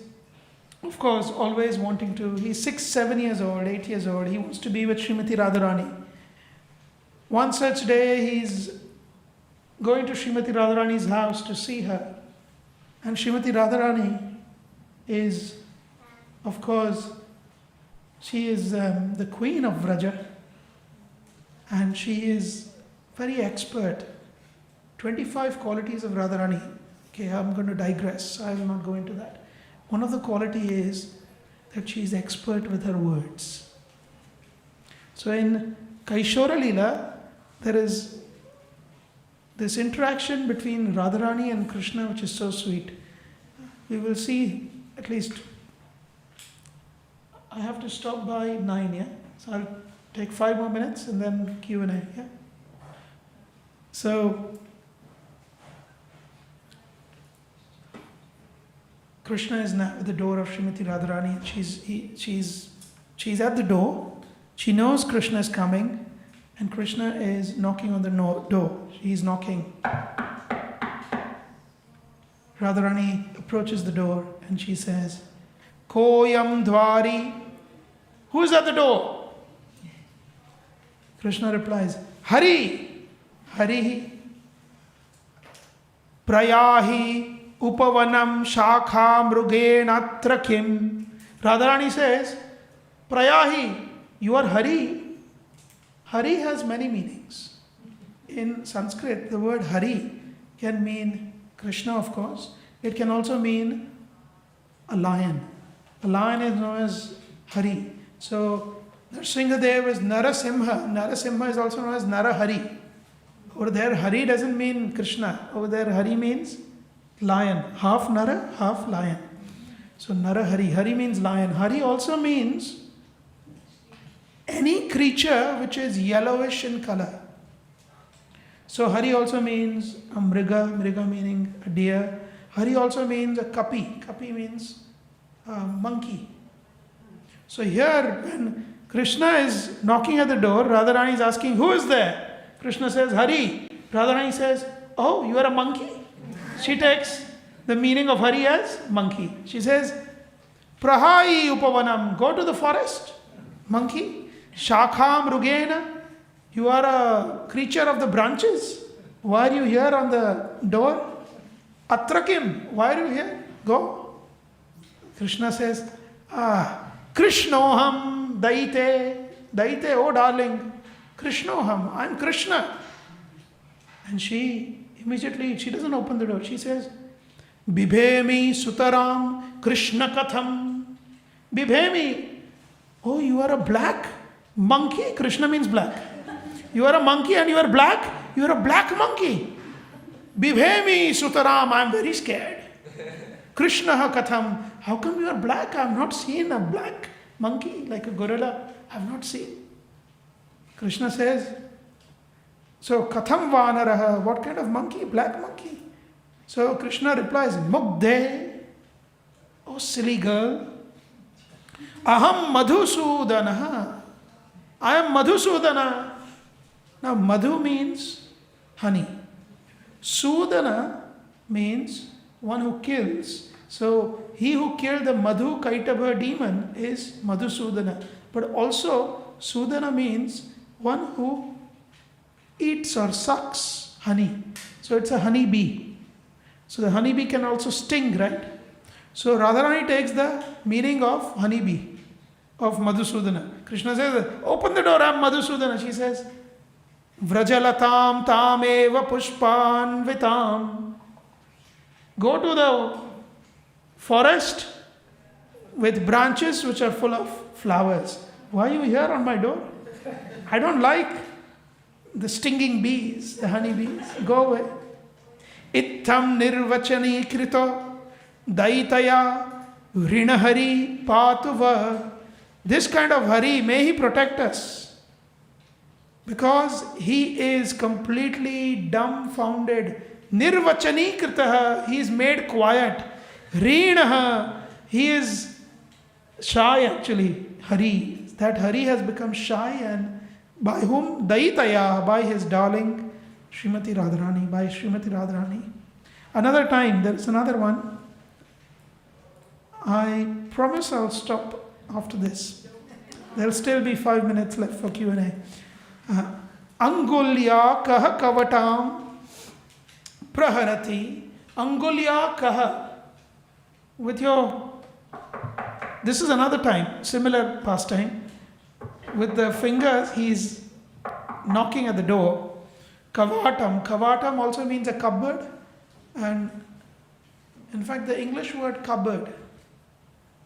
of course, always wanting to, he's 6, 7 years old, 8 years old, he wants to be with Srimati Radharani. One such day he's going to Srimati Radharani's house to see her, and Srimati Radharani is, of course, she is the queen of Vraja, and she is very expert. 25 qualities of Radharani. Okay, I'm going to digress. I will not go into that. One of the quality is that she is expert with her words. So in Kaishora Leela, there is this interaction between Radharani and Krishna which is so sweet. We will see at least, I have to stop by 9, yeah? So I'll take 5 more minutes and then Q&A, yeah? So, Krishna is now at the door of Srimati Radharani. She's at the door. She knows Krishna is coming, and Krishna is knocking on the door. He's knocking. Radharani approaches the door and she says, Koyam Dwari. Who is at the door? Krishna replies, Hari. Hari. Prayahi. Upavanam Shakha Mrugenatra Kim. Radharani says, Prayahi, you are Hari. Hari has many meanings. In Sanskrit, the word Hari can mean Krishna, of course. It can also mean a lion. A lion is known as Hari. So, Nrsimhadev is Narasimha. Narasimha is also known as Narahari. Over there, Hari doesn't mean Krishna. Over there, Hari means lion, half Nara, half lion. So Nara Hari, Hari means lion. Hari also means any creature which is yellowish in color. So Hari also means a mriga meaning a deer. Hari also means a kapi means a monkey. So here when Krishna is knocking at the door, Radharani is asking, who is there? Krishna says, Hari. Radharani says, oh, you are a monkey? She takes the meaning of Hari as monkey. She says, Prahai upavanam, go to the forest, monkey. Shakham rugena, you are a creature of the branches. Why are you here on the door? Atrakim, why are you here? Go. Krishna says, Krishnoham daite, oh darling, Krishnoham, I'm Krishna. And she immediately, she doesn't open the door. She says, Bibhemi sutaram Krishna katham. Bibhemi. Oh, you are a black monkey? Krishna means black. You are a monkey and you are black? You are a black monkey. Bibhemi sutaram. I am very scared. Krishna katham. How come you are black? I have not seen a black monkey like a gorilla. I have not seen. Krishna says, so, katham vanaraha, what kind of monkey? Black monkey. So, Krishna replies, Mugdhe, oh silly girl, aham madhusudanaha, I am Madhusudana. Now, madhu means honey. Sudana means one who kills. So, he who killed the Madhu Kaitabha demon is Madhusudana. But also, Sudana means one who eats or sucks honey. So it's a honey bee. So the honey bee can also sting, right? So Radharani takes the meaning of honeybee, of Madhusudana. Krishna says, open the door, I am Madhusudana. She says, Vrajalatam tameva pushpan vitam. Go to the forest with branches which are full of flowers. Why are you here on my door? I don't like the stinging bees, the honey bees. Go away. Ittam nirvachani krito daitaya rinahari patuva. This kind of Hari, may he protect us. Because he is completely dumbfounded. Nirvachani kritaha, he is made quiet. Rinaha, he is shy actually. Hari. That Hari has become shy, and by whom? Daitaya, by his darling Srimati Radharani, by Srimati Radharani. Another time, there is another one. I promise I'll stop after this. There will still be 5 minutes left for Q&A. Angulya kaha kavatam praharati. Angulya kaha. With your... This is another time, similar pastime. With the fingers, he's knocking at the door. Kavatam. Kavatam also means a cupboard. And in fact, the English word cupboard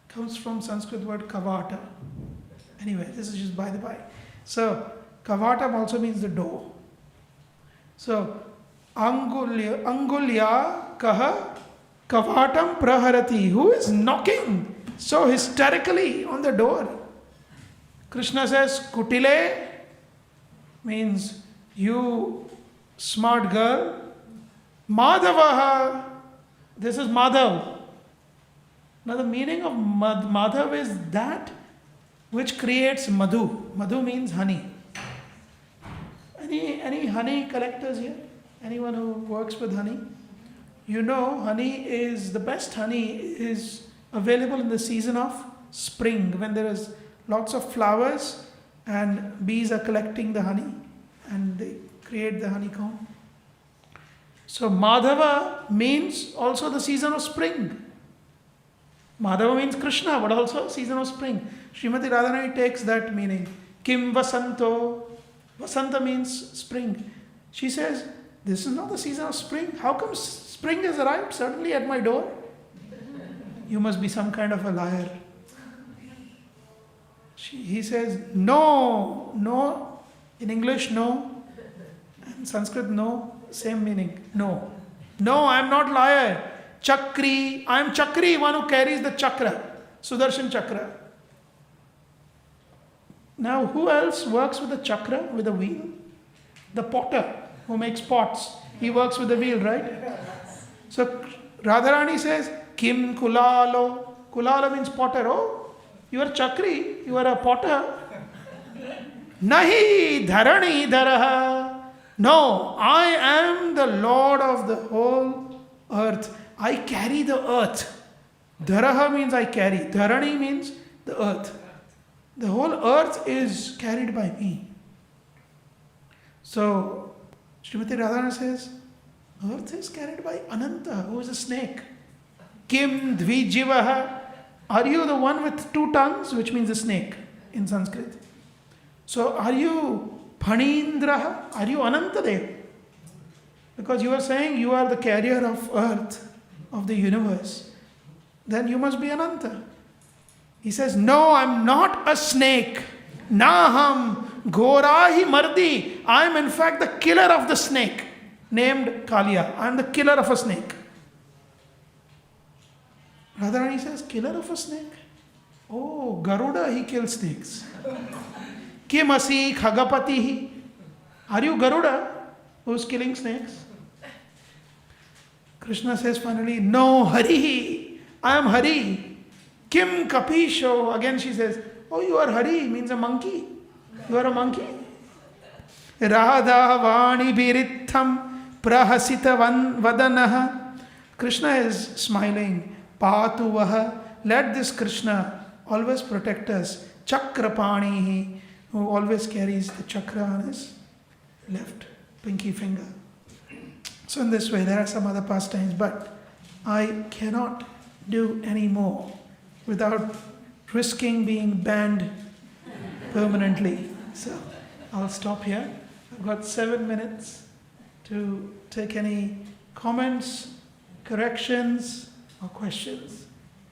comes from Sanskrit word kavata. Anyway, this is just by the by. So, kavatam also means the door. So, angulya kaha kavatam praharati. Who is knocking so hysterically on the door? Krishna says, Kutile means you smart girl. Madhavaha, this is Madhav. Now the meaning of Madhav is that which creates Madhu. Madhu means honey. Any honey collectors here? Anyone who works with honey? You know, honey is, the best honey is available in the season of spring, when there is lots of flowers and bees are collecting the honey and they create the honeycomb. So Madhava means also the season of spring. Madhava means Krishna, but also season of spring. Srimati Radharani takes that meaning. Kim Vasanto. Vasanta means spring. She says, this is not the season of spring. How come spring has arrived suddenly at my door? You must be some kind of a liar. He says, no, no. In English, no. In Sanskrit, no. Same meaning. No. No, I am not liar. Chakri. I am Chakri, one who carries the chakra. Sudarshan chakra. Now, who else works with the chakra, with the wheel? The potter who makes pots. He works with the wheel, right? So, Radharani says, Kim Kulalo. Kulalo means potter. Oh, you are Chakri. You are a potter. Nahi dharani dharaha. No, I am the Lord of the whole earth. I carry the earth. Dharaha means I carry. Dharani means the earth. The whole earth is carried by me. So, Srimati Radharani says, earth is carried by Ananta, who is a snake. Kim Dvijivaha. Are you the one with 2 tongues, which means a snake in Sanskrit? So, are you Phanindraha? Are you Anantadev? Because you are saying you are the carrier of earth, of the universe. Then you must be Ananta. He says, no, I'm not a snake. Naham Gorahi Mardi. I am in fact the killer of the snake, named Kaliya. I am the killer of a snake. Radharani says, killer of a snake? Oh, Garuda, he kills snakes. Kimasi Khagapatihi. Are you Garuda, who's killing snakes? Krishna says finally, no, Hari. I am Hari. Kim Kapisho. Again she says, oh, you are Hari, means a monkey. You are a monkey. Radha Vani Biritham Prahasita Vadanaha. Krishna is smiling. Patuvaha. Let this Krishna always protect us. Chakrapanihi, who always carries the chakra on his left pinky finger. So in this way, there are some other pastimes, but I cannot do any more without risking being banned permanently. So I'll stop here. I've got 7 minutes to take any comments, corrections, or questions.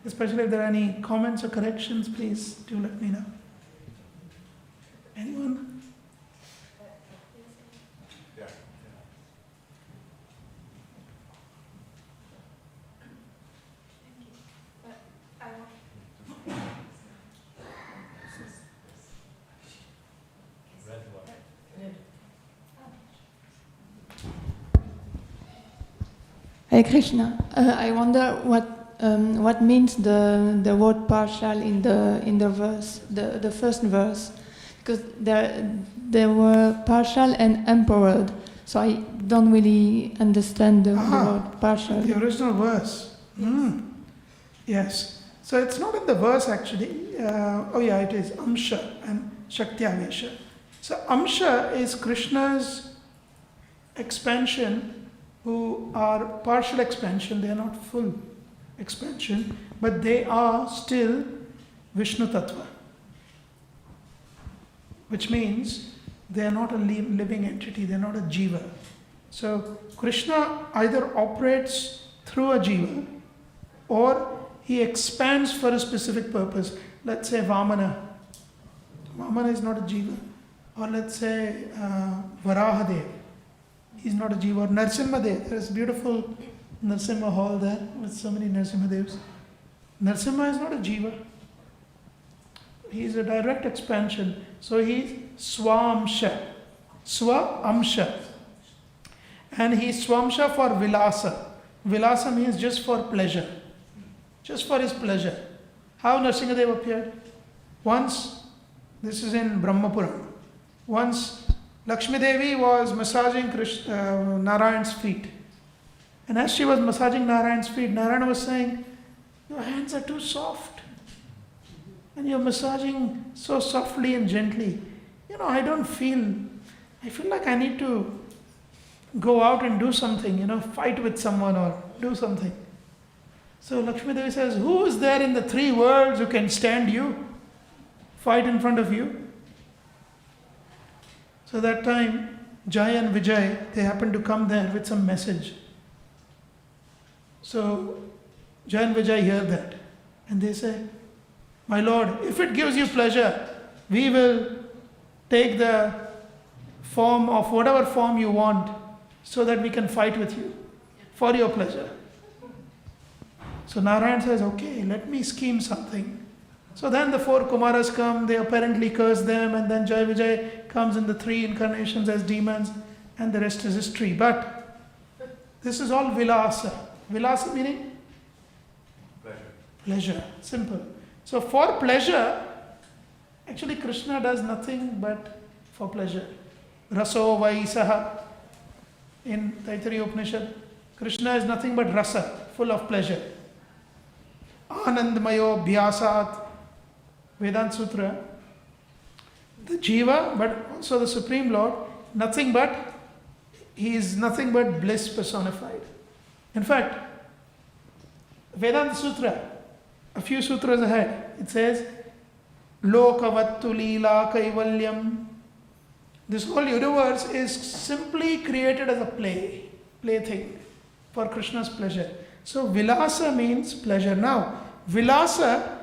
Especially if there are any comments or corrections, please do let me know. Anyone?
Hare Krishna. I wonder what means the word partial in the verse, the first verse, because there were partial and empowered, so I don't really understand the word partial.
The original verse. Yes. So it's not in the verse actually. It is Amsha and Shaktyavesha. So Amsha is Krishna's expansion, who are partial expansion, they are not full expansion, but they are still Vishnu Tattva. Which means they are not a living entity, they are not a jiva. So Krishna either operates through a jiva or he expands for a specific purpose. Let's say Vamana. Vamana is not a jiva. Or let's say Varahadev. He's not a jiva. Or Narsimhadev. There is beautiful Narsimha hall there with so many Narsimhadevs. Narsimha is not a jiva. He is a direct expansion. So he's Swamsha. Swa-amsha. And he's Swamsha for Vilasa. Vilasa means just for pleasure. Just for his pleasure. How Narsimhadev appeared? Once, this is in Brahmapuram. Once Lakshmi Devi was massaging Narayan's feet. And as she was massaging Narayan's feet, Narayana was saying, "Your hands are too soft. And you're massaging so softly and gently. I feel like I need to go out and do something, fight with someone or do something." So Lakshmi Devi says, "Who is there in the 3 worlds who can stand you? Fight in front of you?" So that time, Jai and Vijay, they happened to come there with some message. So Jai and Vijay hear that. And they say, "My lord, if it gives you pleasure, we will take the form of whatever form you want so that we can fight with you for your pleasure." So Narayan says, "Okay, let me scheme something." So then the 4 Kumaras come, they apparently curse them, and then Jai Vijay comes in the 3 incarnations as demons, and the rest is history. But this is all Vilasa. Vilasa meaning? Pleasure. Simple. So for pleasure, actually Krishna does nothing but for pleasure. Raso Vaisaha. In Taittiriya Upanishad, Krishna is nothing but rasa, full of pleasure. Anandmayo Bhyasat. Vedanta Sutra, the Jiva, but also the Supreme Lord, he is nothing but bliss personified. In fact, Vedanta Sutra, a few sutras ahead, it says, Lokavattu Leela Kaivalyam. This whole universe is simply created as a plaything for Krishna's pleasure. So Vilasa means pleasure. Now, Vilasa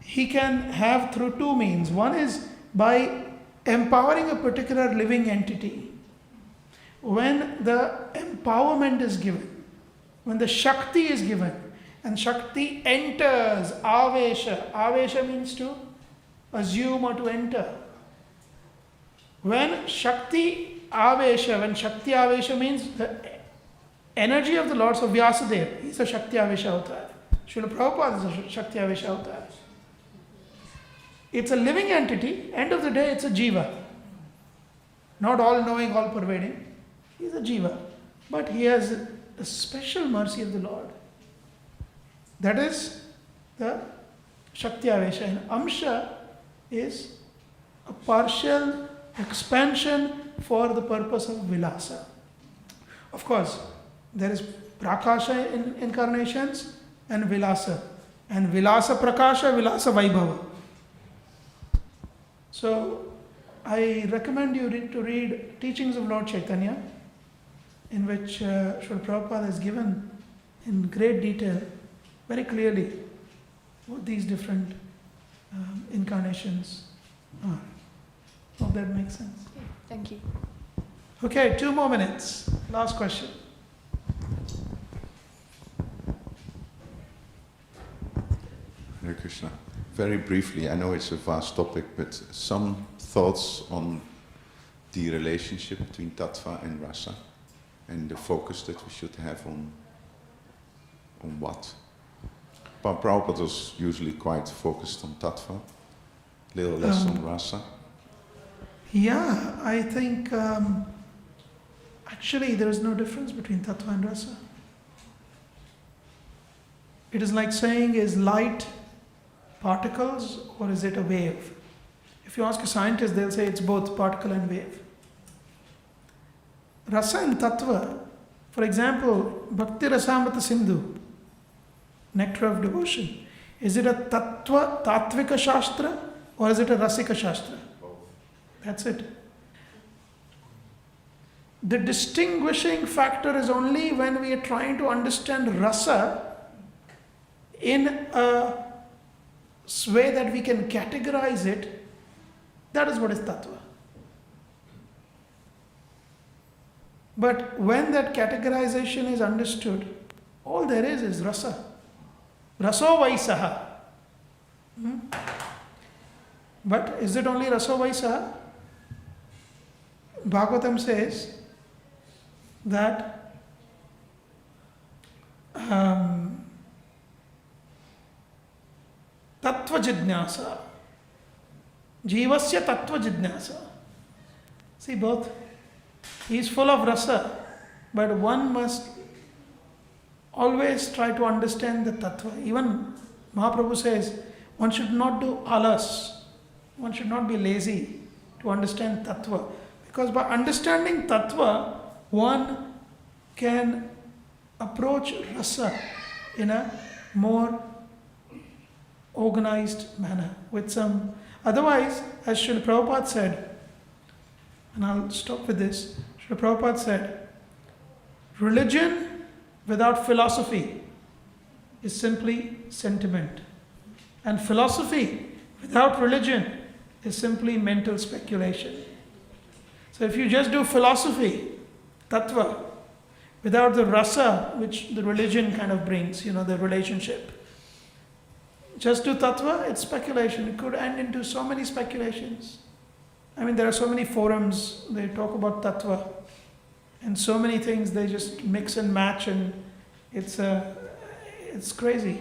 he can have through 2 means. One is by empowering a particular living entity. When the empowerment is given, when the Shakti is given, and Shakti enters, Avesha. Avesha means to assume or to enter. When Shakti Avesha means the energy of the Lord, so Vyasadeva, he is a Shakti Avesha avatar. Srila Prabhupada is a Shakti Avesha avatar. It's a living entity, end of the day it's a jiva. Not all-knowing, all-pervading. He's a jiva. But he has a special mercy of the Lord. That is the Shakti Avesha. And Amsha is a partial expansion for the purpose of Vilasa. Of course, there is Prakasha in incarnations and Vilasa. And Vilasa Prakasha, Vilasa Vaibhava. So, I recommend you to read Teachings of Lord Chaitanya, in which Srila Prabhupada has given in great detail, very clearly, what these different incarnations are. Hope that makes sense.
Okay, thank you.
Okay, 2 more minutes. Last question.
Hare Krishna. Very briefly, I know it's a vast topic, but some thoughts on the relationship between tattva and rasa, and the focus that we should have on what? Prabhupada was usually quite focused on tattva, little less on rasa.
Yeah, I think actually there is no difference between tattva and rasa. It is like saying, is light particles or is it a wave? If you ask a scientist, they'll say it's both particle and wave. Rasa and tattva, for example, Bhakti Rasamrita Sindhu, nectar of devotion, is it a tattvika shastra or is it a rasika shastra? That's it. The distinguishing factor is only when we are trying to understand rasa in a way that we can categorize it. That is what is tattva. But when that categorization is understood, all there is rasa. Raso vaisaha. But is it only raso vaisaha? Bhagavatam says that tattva jidnyasa. Jivasya tattva jidnyasa. See both. He is full of rasa, but one must always try to understand the tattva. Even Mahaprabhu says one should not do alas, one should not be lazy to understand tattva. Because by understanding tattva, one can approach rasa in a more organized manner with some. Otherwise, as Srila Prabhupada said, and I'll stop with this, Srila Prabhupada said, religion without philosophy is simply sentiment. And philosophy without religion is simply mental speculation. So if you just do philosophy, tattva, without the rasa, which the religion kind of brings, the relationship, just do tattva, it's speculation. It could end into so many speculations. I mean, there are so many forums, they talk about tattva, and so many things they just mix and match, and it's crazy.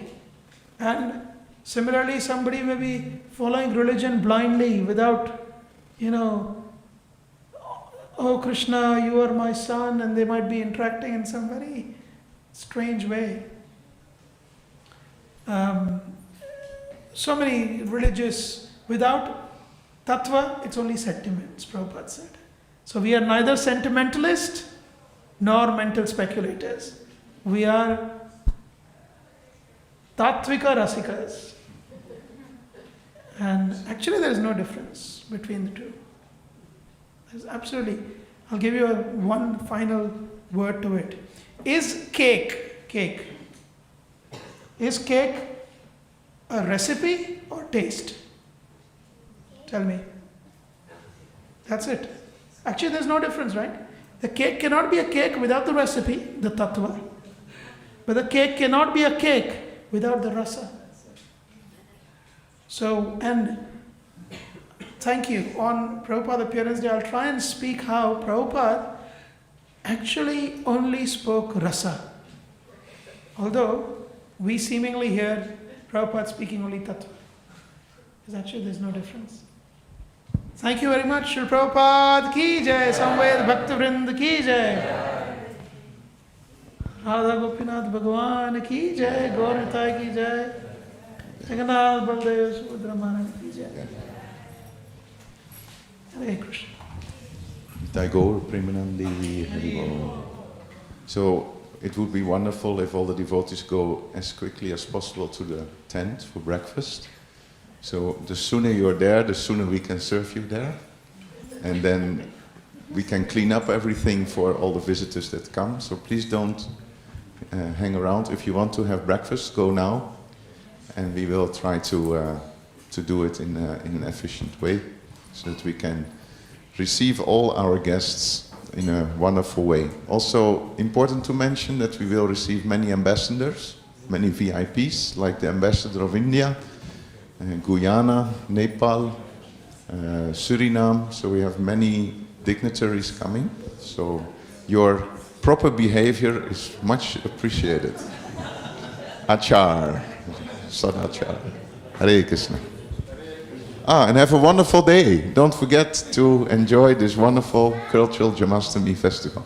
And similarly, somebody may be following religion blindly without, oh Krishna, you are my son, and they might be interacting in some very strange way. So many religious, without tattva, it's only sentiments, Prabhupada said. So we are neither sentimentalists nor mental speculators. We are tattvika rasikas. And actually there is no difference between the two. There's absolutely. I'll give you one final word to it. Is cake a recipe or taste? Tell me. That's it. Actually, there's no difference, right? The cake cannot be a cake without the recipe, the tattva. But the cake cannot be a cake without the rasa. So, and thank you. On Prabhupada Appearance Day, I'll try and speak how Prabhupada actually only spoke rasa. Although we seemingly hear Prabhupada speaking only tattva. Because actually there's no difference. Thank you very much. Srila Prabhupada ki jai. Samved Bhakta Vrind ki jai. Radha Gopinath Bhagwan ki jai. Gaur Nitai ki jai. Jagannath Baldev Subhadra Maharaj ki jai. Hare Krishna.
Tagore Premanandi Hari Bol. So it would be wonderful if all the devotees go as quickly as possible to the tent for breakfast. So the sooner you're there, the sooner we can serve you there. And then we can clean up everything for all the visitors that come. So please don't hang around. If you want to have breakfast, go now. And we will try to do it in an efficient way so that we can receive all our guests in a wonderful way. Also important to mention that we will receive many ambassadors, many VIPs, like the ambassador of India, Guyana, Nepal, Suriname. So we have many dignitaries coming. So your proper behavior is much appreciated. Achar, Sadachar, Hare Krsna. And have a wonderful day. Don't forget to enjoy this wonderful cultural Janmastami festival.